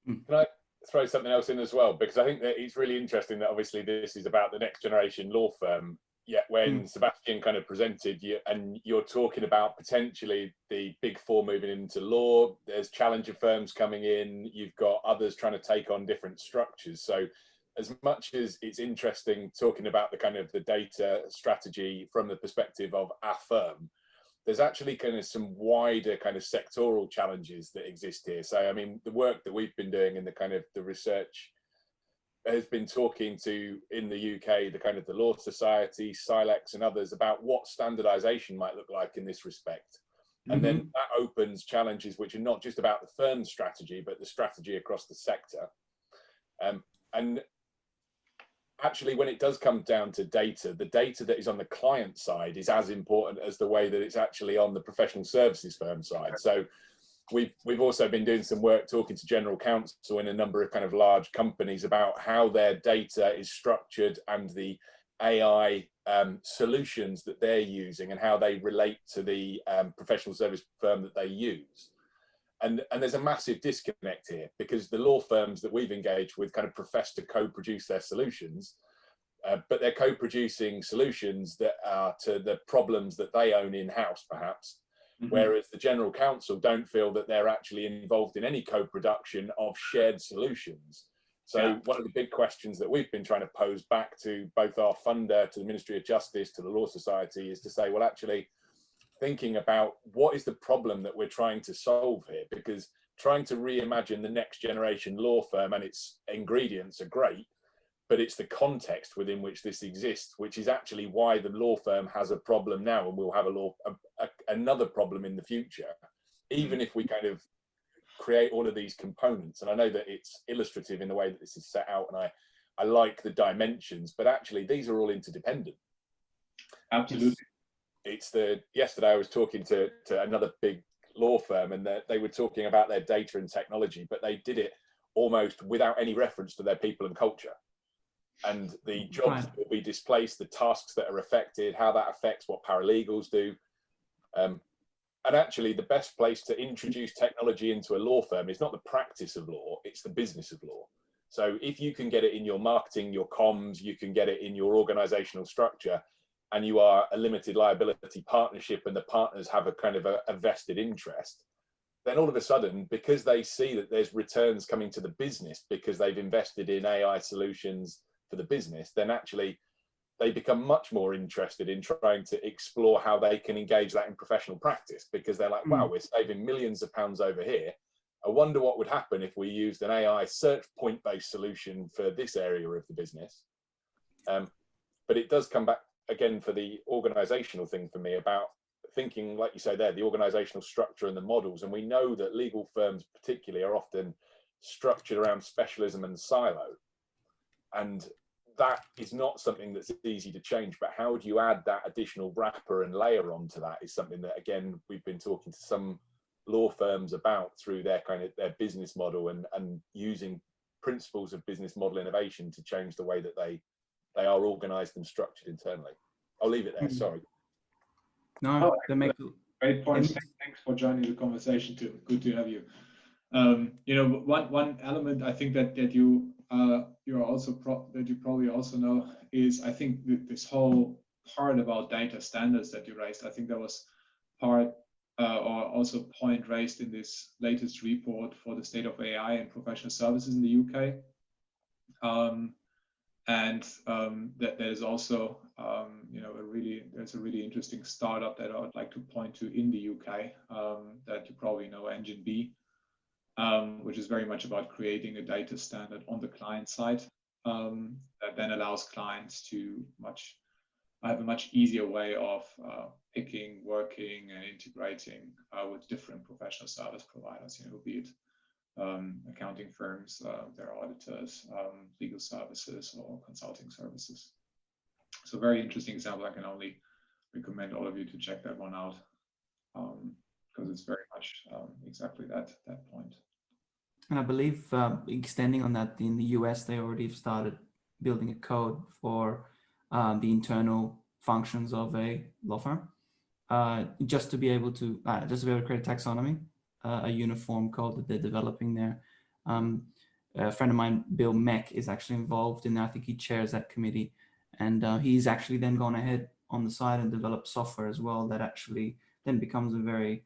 Can I throw something else in as well? Because I think that it's really interesting that obviously this is about the next generation law firm. Yet when Sebastion kind of presented you, and you're talking about potentially the big four moving into law, there's challenger firms coming in, you've got others trying to take on different structures. So as much as it's interesting talking about the kind of the data strategy from the perspective of our firm, there's actually kind of some wider kind of sectoral challenges that exist here. So, I mean, the work that we've been doing in the kind of the research has been talking to, in the UK, the kind of the Law Society, SILEX and others about what standardization might look like in this respect. And then that opens challenges which are not just about the firm's strategy, but the strategy across the sector. And actually, when it does come down to data, the data that is on the client side is as important as the way that it's actually on the professional services firm side. So we've also been doing some work talking to general counsel in a number of kind of large companies about how their data is structured and the AI solutions that they're using and how they relate to the professional service firm that they use. And there's a massive disconnect here, because the law firms that we've engaged with kind of profess to co-produce their solutions, but they're co-producing solutions that are to the problems that they own in-house, perhaps. Whereas the general counsel don't feel that they're actually involved in any co-production of shared solutions. So one of the big questions that we've been trying to pose back to both our funder, to the Ministry of Justice, to the Law Society, is to say, well, actually thinking about what is the problem that we're trying to solve here, because trying to reimagine the next generation law firm and its ingredients are great, but it's the context within which this exists, which is actually why the law firm has a problem now, and we'll have another problem in the future, even if we kind of create all of these components. And I know that it's illustrative in the way that this is set out, and I like the dimensions, but actually these are all interdependent.
Absolutely.
Yesterday I was talking to another big law firm, and they were talking about their data and technology, but they did it almost without any reference to their people and culture. And the jobs that will be displaced, the tasks that are affected, how that affects what paralegals do. And actually the best place to introduce technology into a law firm is not the practice of law, it's the business of law. So if you can get it in your marketing, your comms, you can get it in your organizational structure, and you are a limited liability partnership and the partners have a kind of a vested interest, then all of a sudden, because they see that there's returns coming to the business because they've invested in AI solutions for the business, then actually they become much more interested in trying to explore how they can engage that in professional practice, because they're like, wow, we're saving millions of pounds over here. I wonder what would happen if we used an AI search point-based solution for this area of the business. But it does come back again for the organizational thing for me about thinking, like you say there, the organizational structure and the models. And we know that legal firms particularly are often structured around specialism and silo. And that is not something that's easy to change, but how do you add that additional wrapper and layer onto that is something that, again, we've been talking to some law firms about through their their business model and using principles of business model innovation to change the way that they are organized and structured internally. I'll leave it there, sorry.
No, that makes
great points. Thanks for joining the conversation too. Good to have you. You know, one element I think that you probably also know is, I think this whole part about data standards that you raised. I think that was part or also point raised in this latest report for the state of AI and professional services in the UK. That there's also you know, there's a really interesting startup that I would like to point to in the UK that you probably know, Engine B. Which is very much about creating a data standard on the client side that then allows clients to have a much easier way of picking, working, and integrating with different professional service providers, you know, be it accounting firms, their auditors, legal services, or consulting services. So very interesting example. I can only recommend all of you to check that one out because it's very much exactly that point.
And I believe extending on that, in the US, they already have started building a code for the internal functions of a law firm, just to be able to create a taxonomy, a uniform code that they're developing there. A friend of mine, Bill Meck, is actually involved in that. I think he chairs that committee, and he's actually then gone ahead on the side and developed software as well that actually then becomes a very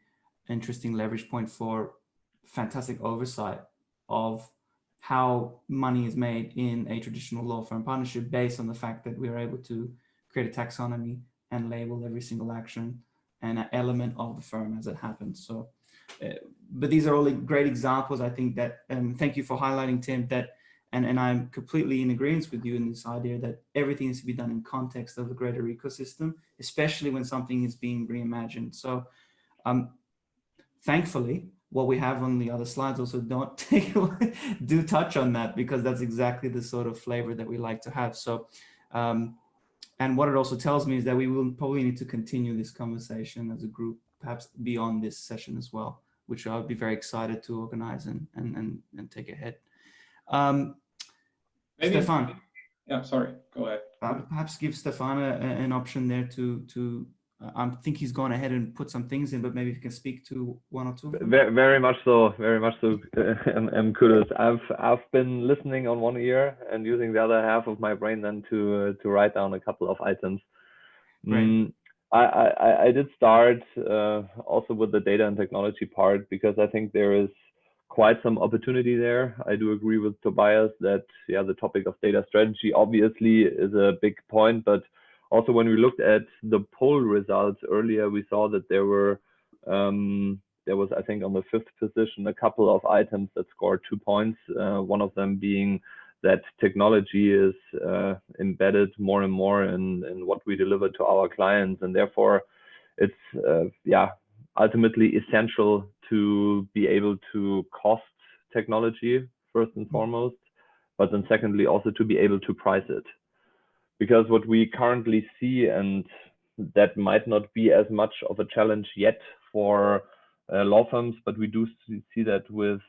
interesting leverage point for fantastic oversight of how money is made in a traditional law firm partnership, based on the fact that we are able to create a taxonomy and label every single action and an element of the firm as it happens. So, but these are all great examples. I think that, thank you for highlighting, Tim, that, and I'm completely in agreement with you in this idea that everything needs to be done in context of the greater ecosystem, especially when something is being reimagined. So thankfully, what we have on the other slides also don't take away, do touch on that, because that's exactly the sort of flavor that we like to have. So, and what it also tells me is that we will probably need to continue this conversation as a group, perhaps beyond this session as well, which I would be very excited to organize and take ahead. Stefan.
Yeah, sorry, go ahead.
Perhaps give Stefan an option there to I think he's gone ahead and put some things in, but maybe if you can speak to one or two.
Very much so. Very much so. Quddus. I've been listening on one ear and using the other half of my brain then to write down a couple of items. I did start also with the data and technology part, because I think there is quite some opportunity there. I do agree with Tobias that, yeah, the topic of data strategy obviously is a big point, but also when we looked at the poll results earlier, we saw that there was, I think, on the 5th position, a couple of items that scored 2 points. One of them being that technology is embedded more and more in what we deliver to our clients, and therefore it's ultimately essential to be able to cost technology first and foremost, but then secondly also to be able to price it. Because what we currently see, and that might not be as much of a challenge yet for law firms, but we do see that with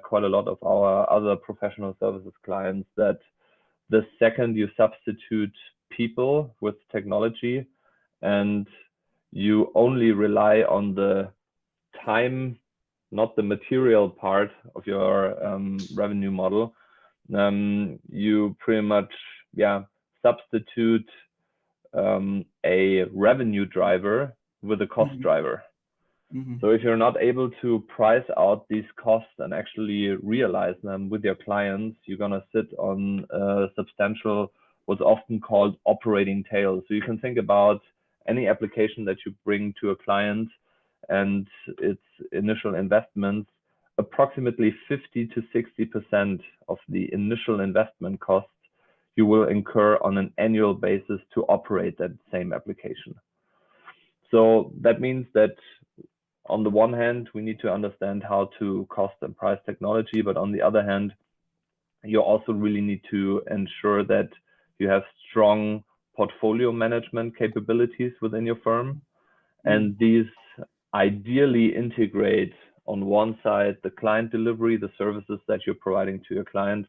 quite a lot of our other professional services clients, that the second you substitute people with technology and you only rely on the time, not the material part of your revenue model, you pretty much substitute a revenue driver with a cost driver. So if you're not able to price out these costs and actually realize them with your clients, you're going to sit on a substantial, what's often called operating tail. So you can think about any application that you bring to a client and its initial investments, approximately 50 to 60% of the initial investment costs you will incur on an annual basis to operate that same application. So that means that on the one hand, we need to understand how to cost and price technology, but on the other hand, you also really need to ensure that you have strong portfolio management capabilities within your firm. And these ideally integrate on one side the client delivery, the services that you're providing to your client,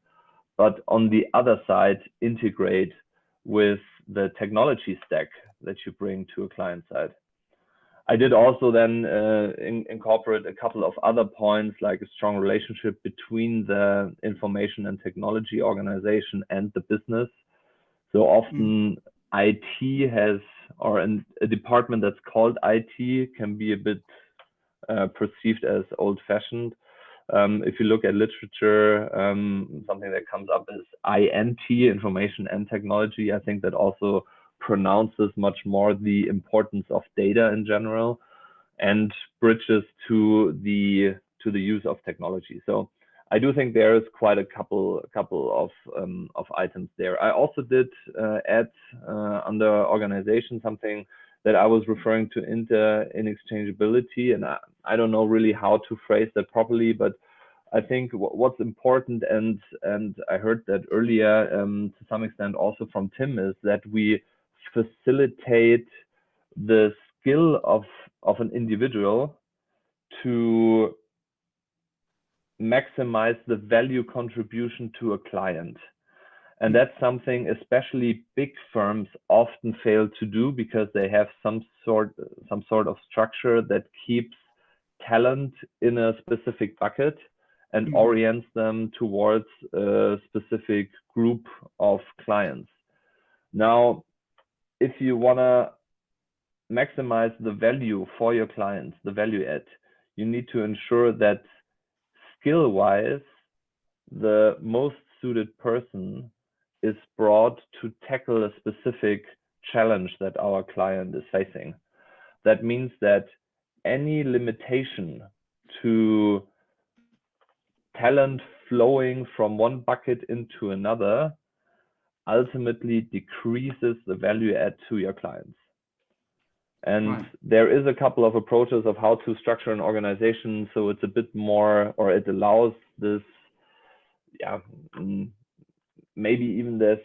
but on the other side, integrate with the technology stack that you bring to a client side. I did also then incorporate a couple of other points, like a strong relationship between the information and technology organization and the business. So often IT has, or a department that's called IT can be a bit perceived as old-fashioned. If you look at literature, something that comes up is INT, information and technology. I think that also pronounces much more the importance of data in general and bridges to the use of technology. So I do think there is quite a couple of items there. I also did add under organization something that I was referring to interchangeability, and I don't know really how to phrase that properly, but I think what's important, and I heard that earlier to some extent also from Tim, is that we facilitate the skill of an individual to maximize the value contribution to a client. And that's something especially big firms often fail to do, because they have some sort of structure that keeps talent in a specific bucket and orients them towards a specific group of clients. Now, if you want to maximize the value for your clients, the value add, you need to ensure that skill-wise, the most suited person is brought to tackle a specific challenge that our client is facing. That means that any limitation to talent flowing from one bucket into another ultimately decreases the value add to your clients. And there is a couple of approaches of how to structure an organization so it's a bit more, or it allows this, maybe even this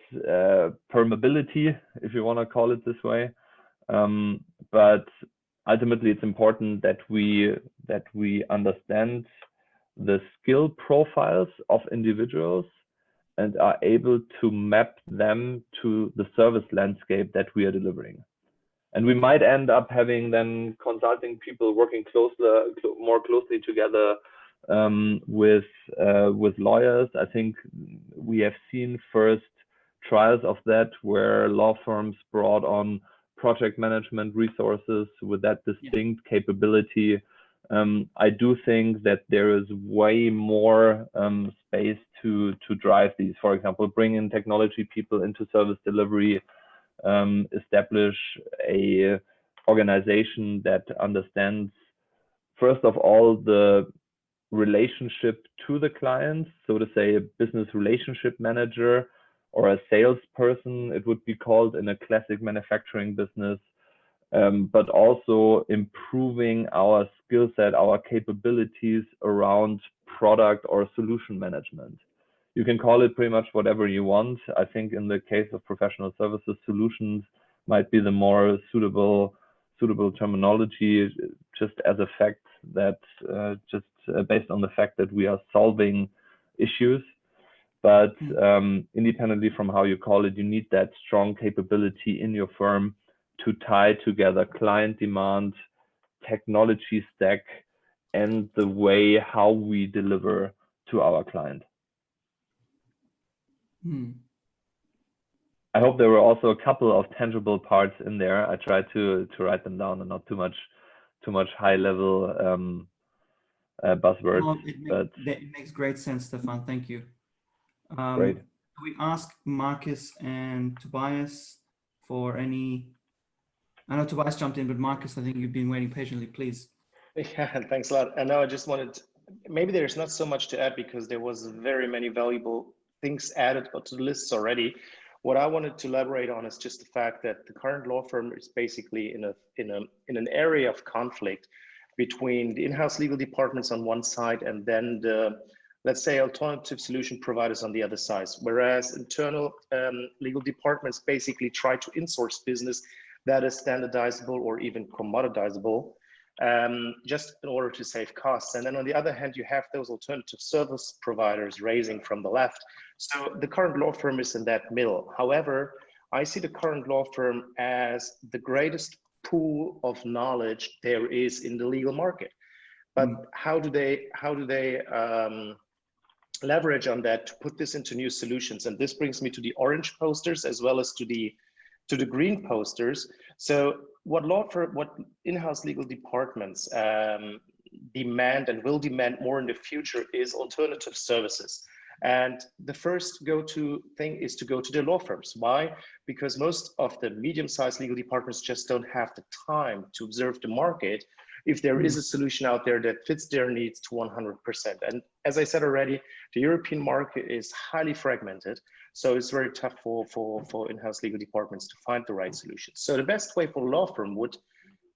permeability, if you want to call it this way. But ultimately, it's important that we understand the skill profiles of individuals and are able to map them to the service landscape that we are delivering. And we might end up having then consulting people working more closely together with lawyers. I think we have seen first trials of that where law firms brought on project management resources with that distinct capability. I do think that there is way more space to drive these. For example, bring in technology people into service delivery, establish a organization that understands, first of all, the relationship to the clients, so to say a business relationship manager or a salesperson, it would be called in a classic manufacturing business, but also improving our skill set, our capabilities around product or solution management. You can call it pretty much whatever you want. I think in the case of professional services, solutions might be the more suitable terminology, just as a fact that based on the fact that we are solving issues. But independently from how you call it, you need that strong capability in your firm to tie together client demand, technology stack, and the way how we deliver to our client. I hope there were also a couple of tangible parts in there. I tried to write them down and not too much high level buzzwords.
No, it makes great sense, Stefan. Thank you.
Great.
We ask Marcus and Tobias for any. I know Tobias jumped in, but Marcus, I think you've been waiting patiently. Please.
Yeah, thanks a lot. And now I just wanted, maybe there's not so much to add because there was very many valuable things added to the lists already. What I wanted to elaborate on is just the fact that the current law firm is basically in an area of conflict, between the in-house legal departments on one side and then the, let's say, alternative solution providers on the other side. Whereas internal legal departments basically try to insource business that is standardizable or even commoditizable, just in order to save costs. And then on the other hand, you have those alternative service providers raising from the left. So the current law firm is in that middle. However, I see the current law firm as the greatest pool of knowledge there is in the legal market. But how do they leverage on that to put this into new solutions? And this brings me to the orange posters as well as to the green posters. So what in-house legal departments demand and will demand more in the future is alternative services. And the first go-to thing is to go to the law firms. Why? Because most of the medium-sized legal departments just don't have the time to observe the market if there is a solution out there that fits their needs to 100%. And as I said already, the European market is highly fragmented. So it's very tough for in-house legal departments to find the right solution. So the best way for a law firm would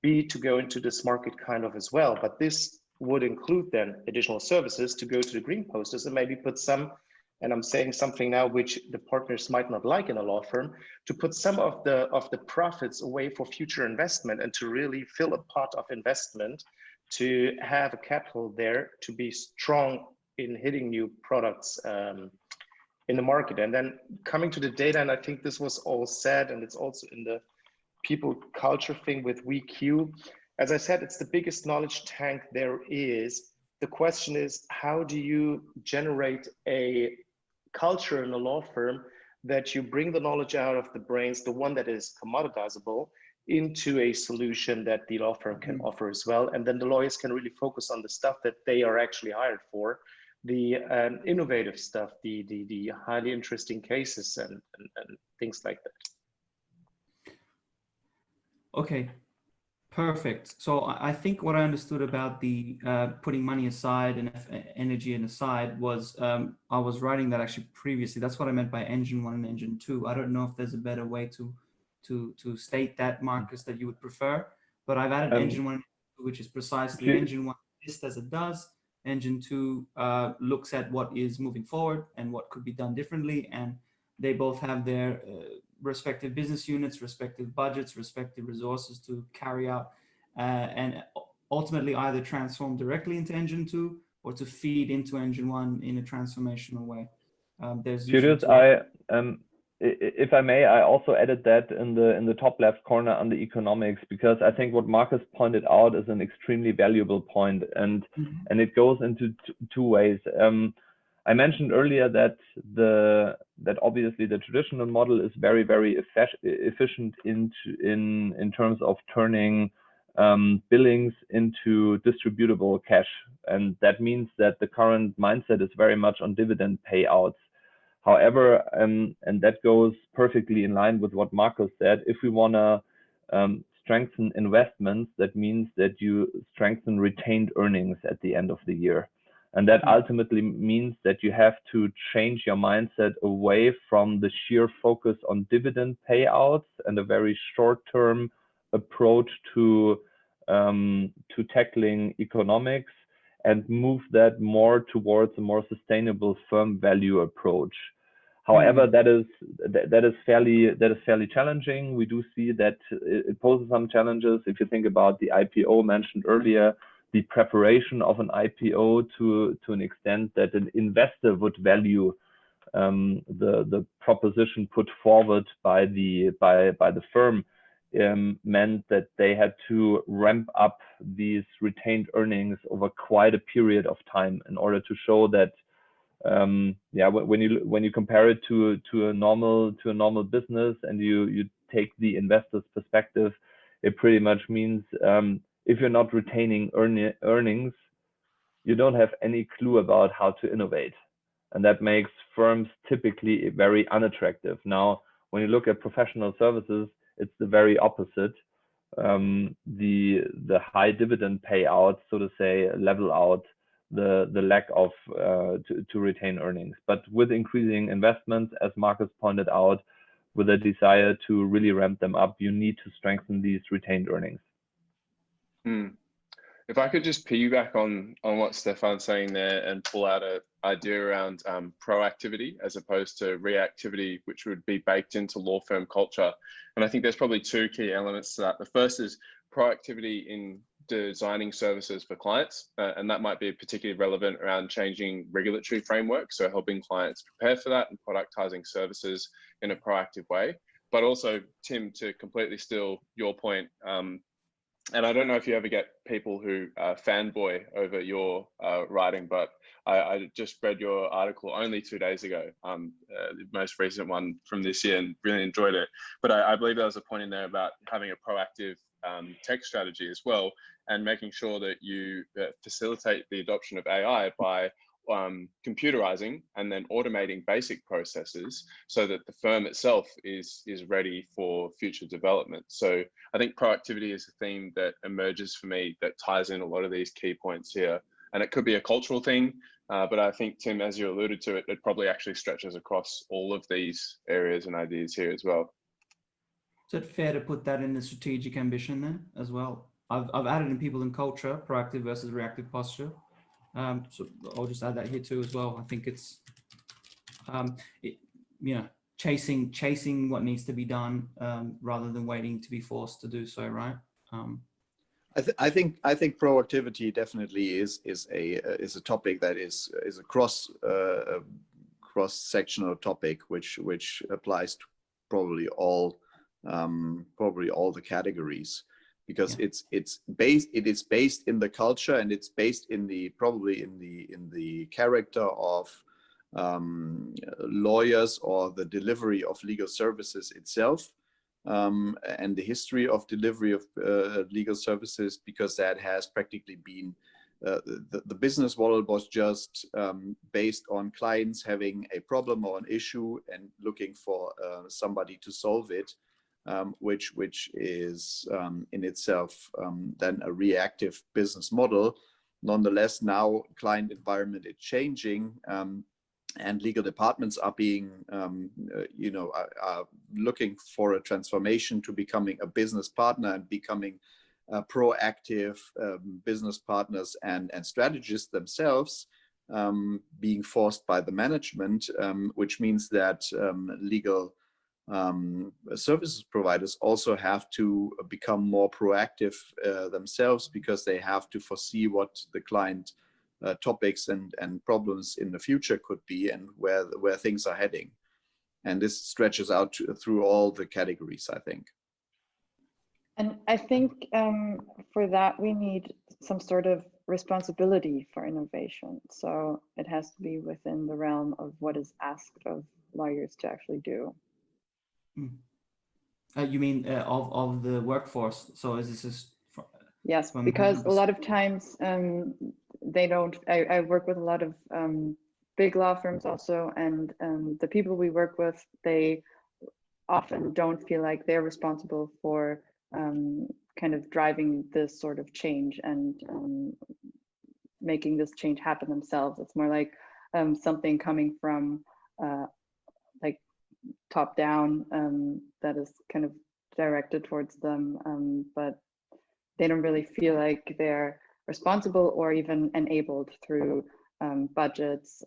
be to go into this market kind of as well. But this would include then additional services to go to the green posters and maybe put some, and I'm saying something now which the partners might not like in a law firm, to put some of the profits away for future investment and to really fill a pot of investment to have a capital there to be strong in hitting new products in the market. And then coming to the data, and I think this was all said, and it's also in the people culture thing with WeQ. As I said, it's the biggest knowledge tank there is. The question is, how do you generate a culture in a law firm that you bring the knowledge out of the brains, the one that is commoditizable, into a solution that the law firm can offer as well. And then the lawyers can really focus on the stuff that they are actually hired for, the innovative stuff, the highly interesting cases and things like that.
Okay, perfect. So I think what I understood about the putting money aside and energy aside was I was writing that actually previously. That's what I meant by engine 1 and engine 2. I don't know if there's a better way to state that, Marcus, that you would prefer, but I've added engine 1 and 2, which is precisely engine 1 just as it does. Engine 2 looks at what is moving forward and what could be done differently, and they both have their respective business units, respective budgets, respective resources to carry out and ultimately either transform directly into engine 2 or to feed into engine 1 in a transformational way. There's
Quddus, if I may, I also added that in the top left corner under economics, because I think what Marcus pointed out is an extremely valuable point, and it goes into two ways. I mentioned earlier that obviously the traditional model is very, very efficient in terms of turning billings into distributable cash, and that means that the current mindset is very much on dividend payouts. However, and that goes perfectly in line with what Marcus said, if we want to strengthen investments, that means that you strengthen retained earnings at the end of the year. And that ultimately means that you have to change your mindset away from the sheer focus on dividend payouts and a very short-term approach to tackling economics, and move that more towards a more sustainable firm value approach. However, that is fairly challenging. We do see that it poses some challenges. If you think about the IPO mentioned earlier, the preparation of an IPO to an extent that an investor would value the proposition put forward by the firm meant that they had to ramp up these retained earnings over quite a period of time in order to show that when you compare it to a normal business and you take the investor's perspective, it pretty much means if you're not retaining earnings, you don't have any clue about how to innovate, and that makes firms typically very unattractive. Now, when you look at professional services, it's the very opposite. The high dividend payouts, so to say, level out the lack of to retain earnings. But with increasing investments, as Marcus pointed out, with a desire to really ramp them up, you need to strengthen these retained earnings.
If I could just piggyback on what Stefan's saying there and pull out an idea around proactivity as opposed to reactivity, which would be baked into law firm culture. And I think there's probably two key elements to that. The first is proactivity in designing services for clients, and that might be particularly relevant around changing regulatory framework, so helping clients prepare for that and productizing services in a proactive way. But also, Tim, to completely steal your point, and I don't know if you ever get people who fanboy over your writing, but I just read your article only 2 days ago, the most recent one from this year, and really enjoyed it. But I believe there was a point in there about having a proactive tech strategy as well, and making sure that you facilitate the adoption of AI by computerizing and then automating basic processes so that the firm itself is ready for future development. So I think proactivity is a theme that emerges for me that ties in a lot of these key points here. And it could be a cultural thing, but I think, Tim, as you alluded to, it probably actually stretches across all of these areas and ideas here as well.
Is it fair to put that in the strategic ambition then as well? I've added in people and culture, proactive versus reactive posture. So I'll just add that here too as well. I think it's, chasing what needs to be done rather than waiting to be forced to do so, right?
I think proactivity definitely is a topic that is a cross-sectional topic, which applies to probably all the categories. Because it is based in the culture, and it's based in the character of lawyers or the delivery of legal services itself, and the history of delivery of legal services, because that has practically been the business model was just based on clients having a problem or an issue and looking for somebody to solve it. Which is in itself then a reactive business model. Nonetheless, now client environment is changing, and legal departments are being, are looking for a transformation to becoming a business partner and becoming proactive business partners and strategists themselves, being forced by the management, which means that legal services providers also have to become more proactive themselves, because they have to foresee what the client topics and problems in the future could be, and where things are heading. And this stretches out through all the categories, I think.
And I think for that, we need some sort of responsibility for innovation. So it has to be within the realm of what is asked of lawyers to actually do.
You mean of the workforce? So is this just
yes, because a lot of times they don't. I work with a lot of big law firms also, and the people we work with, they often don't feel like they're responsible for kind of driving this sort of change and making this change happen themselves. It's more like something coming from like top down that is kind of directed towards them, but they don't really feel like they're responsible or even enabled through budgets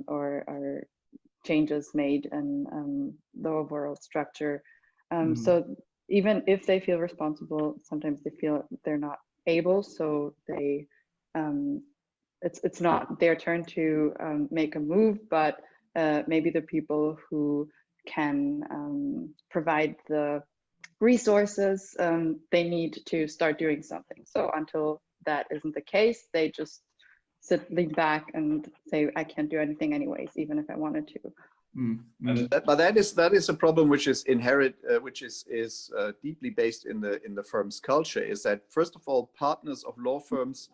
or changes made in the overall structure. So even if they feel responsible, sometimes they feel they're not able, so they it's not their turn to make a move, but maybe the people who can provide the resources, they need to start doing something. So until that isn't the case, they just lean back and say, I can't do anything anyways, even if I wanted to.
But that is a problem which is inherent, which is deeply based in the firm's culture. Is that, first of all, partners of law firms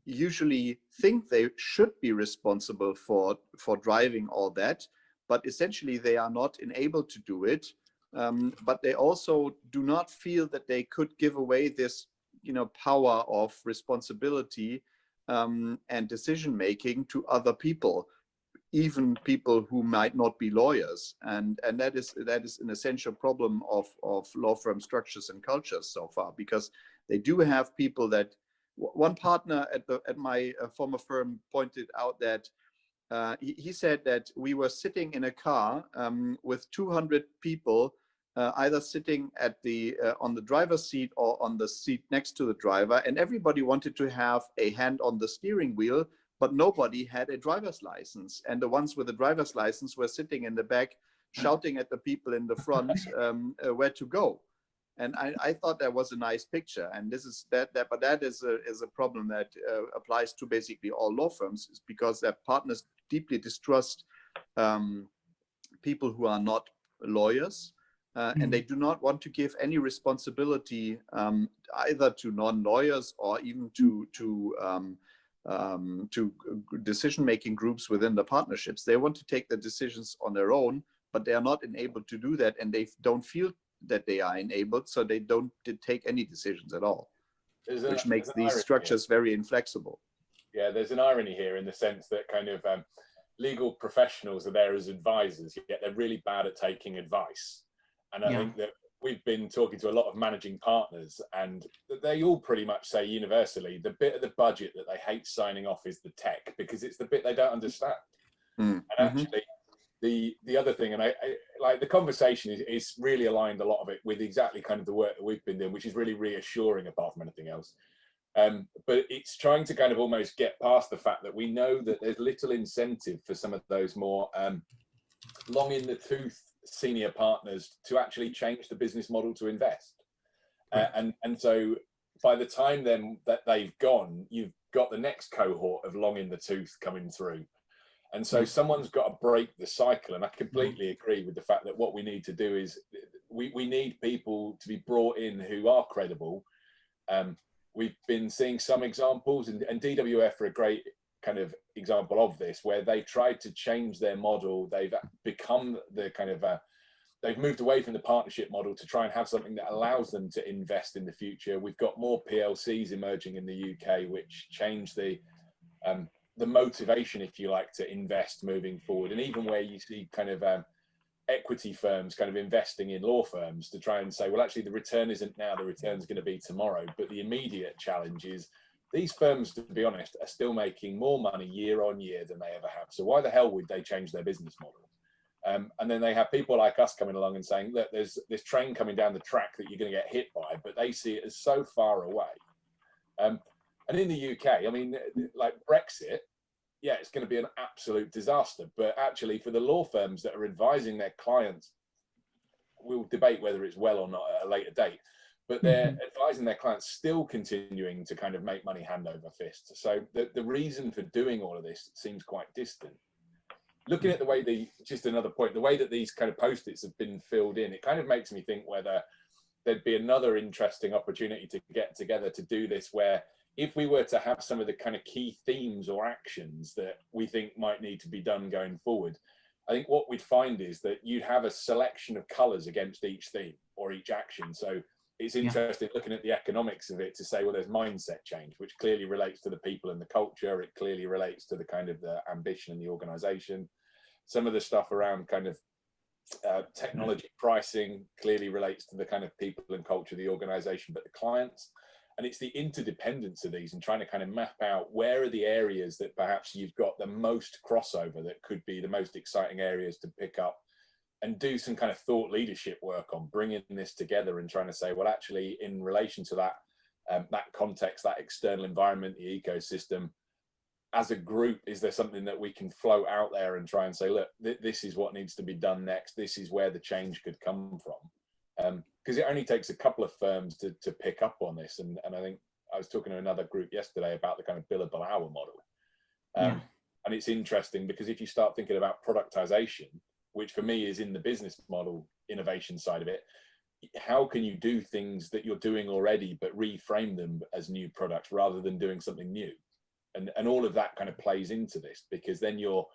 usually think they should be responsible for driving all that, but essentially they are not enabled to do it. But they also do not feel that they could give away this, power of responsibility and decision making to other people, even people who might not be lawyers. And that is an essential problem of law firm structures and cultures so far, because they do have people that one partner at my former firm pointed out that he said that we were sitting in a car with 200 people, either sitting at the on the driver's seat or on the seat next to the driver, and everybody wanted to have a hand on the steering wheel, but nobody had a driver's license. And the ones with the driver's license were sitting in the back, shouting at the people in the front where to go. And I thought that was a nice picture. And this is but that is a problem that applies to basically all law firms, is because their partners deeply distrust people who are not lawyers, and they do not want to give any responsibility either to non-lawyers or even to decision-making groups within the partnerships. They want to take the decisions on their own, but they are not enabled to do that, and they don't feel that they are enabled, so they don't take any decisions at all, which makes these structures very inflexible.
Yeah, there's an irony here in the sense that kind of legal professionals are there as advisors, yet they're really bad at taking advice. And I think that we've been talking to a lot of managing partners, and they all pretty much say universally the bit of the budget that they hate signing off is the tech, because it's the bit they don't understand. And actually, the other thing, and I like the conversation is really aligned, a lot of it, with exactly kind of the work that we've been doing, which is really reassuring apart from anything else. But it's trying to kind of almost get past the fact that we know that there's little incentive for some of those more long in the tooth senior partners to actually change the business model to invest. And so by the time then that they've gone, you've got the next cohort of long in the tooth coming through. And so someone's got to break the cycle. And I completely agree with the fact that what we need to do is we need people to be brought in who are credible. We've been seeing some examples, and DWF are a great kind of example of this, where they tried to change their model. They've become the kind of, they've moved away from the partnership model to try and have something that allows them to invest in the future. We've got more PLCs emerging in the UK, which change the motivation, if you like, to invest moving forward. And even where you see kind of equity firms kind of investing in law firms to try and say, well, actually the return isn't now, the return's going to be tomorrow. But the immediate challenge is these firms, to be honest, are still making more money year on year than they ever have. So why the hell would they change their business model? And then they have people like us coming along and saying, look, there's this train coming down the track that you're going to get hit by, but they see it as so far away. And in the UK, I mean, like Brexit, yeah, it's going to be an absolute disaster. But actually, for the law firms that are advising their clients, we'll debate whether it's well or not at a later date, but they're advising their clients still continuing to kind of make money hand over fist. So the reason for doing all of this seems quite distant. Looking at the way just another point, the way that these kind of post-its have been filled in, it kind of makes me think whether there'd be another interesting opportunity to get together to do this, where if we were to have some of the kind of key themes or actions that we think might need to be done going forward, I think what we'd find is that you'd have a selection of colours against each theme or each action. So it's interesting looking at the economics of it to say, well, there's mindset change, which clearly relates to the people and the culture. It clearly relates to the kind of the ambition and the organisation. Some of the stuff around kind of technology pricing clearly relates to the kind of people and culture of the organisation, but the clients. And it's the interdependence of these and trying to kind of map out where are the areas that perhaps you've got the most crossover that could be the most exciting areas to pick up, and do some kind of thought leadership work on bringing this together and trying to say, well, actually, in relation to that, that context, that external environment, the ecosystem, as a group, is there something that we can float out there and try and say, look, this is what needs to be done next. This is where the change could come from. Because it only takes a couple of firms to pick up on this. And I think I was talking to another group yesterday about the kind of billable hour model. And it's interesting because if you start thinking about productization, which for me is in the business model innovation side of it, how can you do things that you're doing already, but reframe them as new products rather than doing something new? And all of that kind of plays into this, because then you're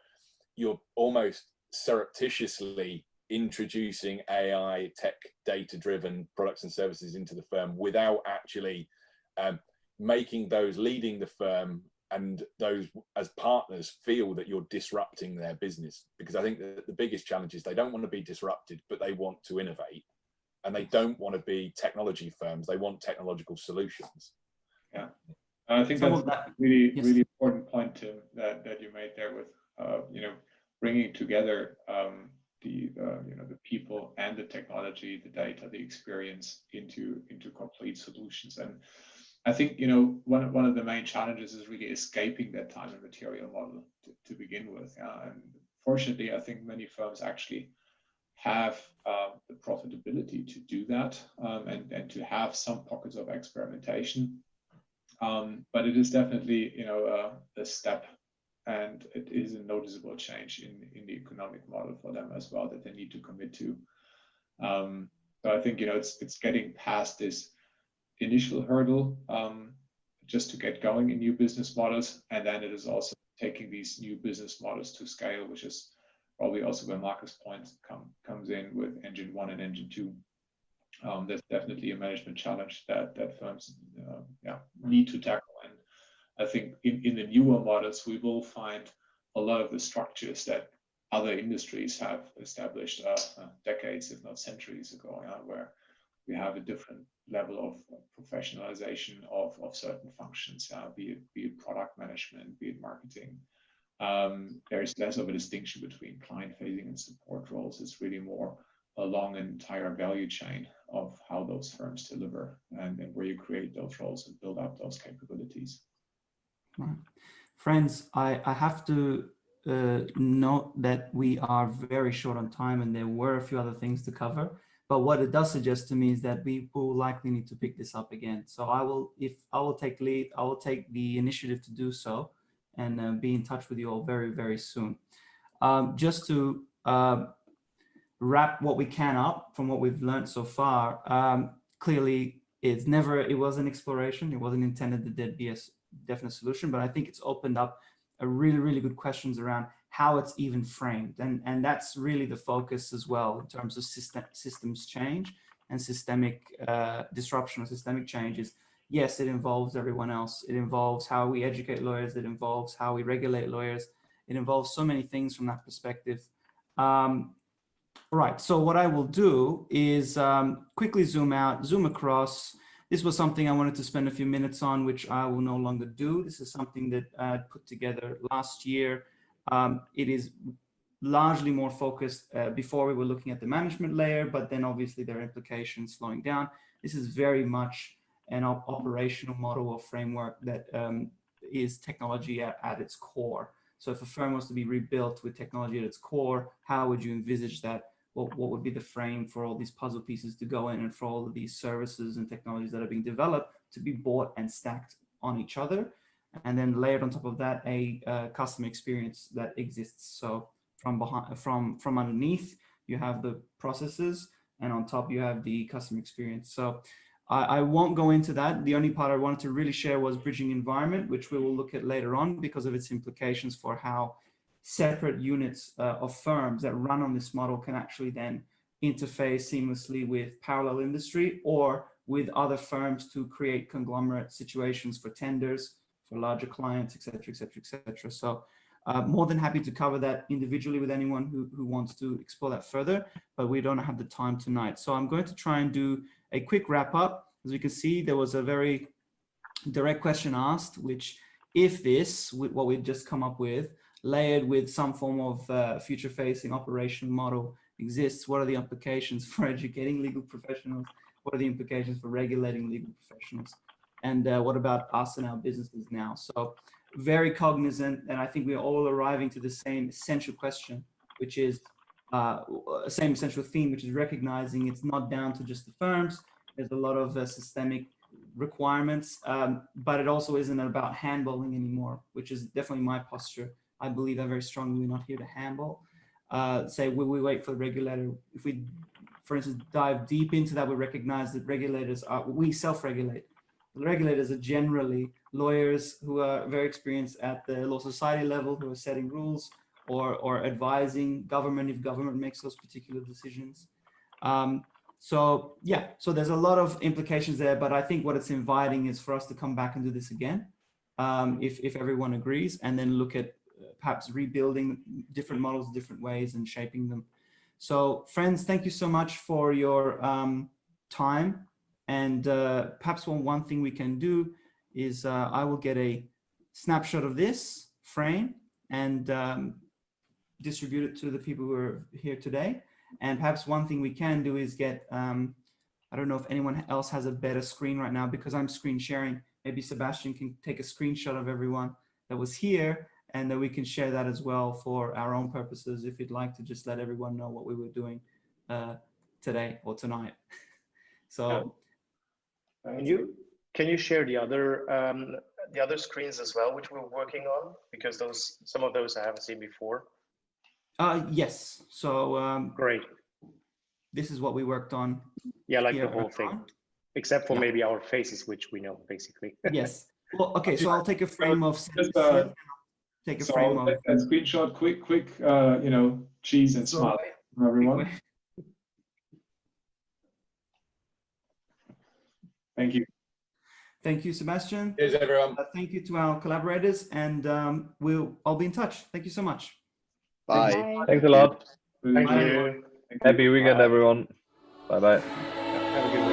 almost surreptitiously introducing AI, tech, data-driven products and services into the firm without actually making those leading the firm and those as partners feel that you're disrupting their business. Because I think that the biggest challenge is they don't want to be disrupted, but they want to innovate, and they don't want to be technology firms. They want technological solutions.
Yeah. I think
some
that's
of that.
really,
Yes.
really important point, Tim, that you made there with, you know, bringing together the people and the technology, the data, the experience into complete solutions. And I think, you know, one of the main challenges is really escaping that time and material model to begin with. And fortunately, I think many firms actually have the profitability to do that, and to have some pockets of experimentation. But it is definitely, you know, a step, and it is a noticeable change in the economic model for them as well that they need to commit to. So I think, you know, it's getting past this initial hurdle just to get going in new business models, and then it is also taking these new business models to scale, which is probably also where Marcus' point comes in with Engine 1 and Engine 2. There's definitely a management challenge that firms need to tackle. And I think in the newer models, we will find a lot of the structures that other industries have established decades, if not centuries ago, where we have a different level of professionalization of certain functions, be it product management, be it marketing. There is less of a distinction between client-facing and support roles. It's really more along an entire value chain of how those firms deliver and where you create those roles and build up those capabilities.
Right. Friends, I have to note that we are very short on time and there were a few other things to cover. But what it does suggest to me is that we will likely need to pick this up again. So I will take lead, I will take the initiative to do so and be in touch with you all very, very soon. Just to wrap what we can up from what we've learned so far, clearly it was an exploration. It wasn't intended that there'd be a definite solution, but I think it's opened up a really, really good questions around how it's even framed. And that's really the focus as well in terms of systems change and systemic disruption or systemic changes. Yes, it involves everyone else. It involves how we educate lawyers. It involves how we regulate lawyers. It involves so many things from that perspective. Right, so what I will do is quickly zoom across. This was something I wanted to spend a few minutes on, which I will no longer do. This is something that I put together last year. It is largely more focused, before we were looking at the management layer, but then obviously there are implications slowing down. This is very much an operational model or framework that is technology at its core. So if a firm was to be rebuilt with technology at its core, how would you envisage that? What would be the frame for all these puzzle pieces to go in and for all of these services and technologies that are being developed to be bought and stacked on each other? And then layered on top of that, a customer experience that exists. So from underneath, you have the processes, and on top you have the customer experience. So I won't go into that. The only part I wanted to really share was bridging environment, which we will look at later on because of its implications for how separate units of firms that run on this model can actually then interface seamlessly with parallel industry or with other firms to create conglomerate situations for tenders, for larger clients, et cetera, et cetera, et cetera. So more than happy to cover that individually with anyone who wants to explore that further, but we don't have the time tonight. So I'm going to try and do a quick wrap up. As you can see, there was a very direct question asked, which if this, what we've just come up with, layered with some form of future-facing operational model exists, what are the implications for educating legal professionals? What are the implications for regulating legal professionals? And what about us and our businesses now? So very cognizant, and I think we're all arriving to the same essential question, which is same essential theme, which is recognizing it's not down to just the firms. There's a lot of systemic requirements, but it also isn't about handballing anymore, which is definitely my posture. I believe that very strongly. We're not here to handball. Say we wait for the regulator. If we, for instance, dive deep into that, we recognize that regulators we self-regulate. The regulators are generally lawyers who are very experienced at the law society level, who are setting rules or advising government if government makes those particular decisions. So yeah, so there's a lot of implications there, but I think what it's inviting is for us to come back and do this again, if everyone agrees, and then look at perhaps rebuilding different models different ways and shaping them. So friends, thank you so much for your time. And perhaps one thing we can do is I will get a snapshot of this frame and distribute it to the people who are here today. And perhaps one thing we can do is get, I don't know if anyone else has a better screen right now, because I'm screen sharing. Maybe Sebastion can take a screenshot of everyone that was here, and then we can share that as well for our own purposes, if you'd like to just let everyone know what we were doing today or tonight. So
can you share the other screens as well, which we're working on, because some of those I haven't seen before?
Yes. So
great.
This is what we worked on.
Yeah, like the whole thing, except for maybe our faces, which we know basically.
Yes. Well, okay. So I'll take a frame of. Take a
so
frame
I'll
of.
take that screenshot. Quick. You know, cheese and smile from everyone. Thank you.
Thank you, Sebastion.
Cheers, everyone.
Thank you to our collaborators, and I'll be in touch. Thank you so much.
Bye.
Bye.
Thanks a lot.
Thank you.
Happy weekend, everyone. Bye-bye.
Have a good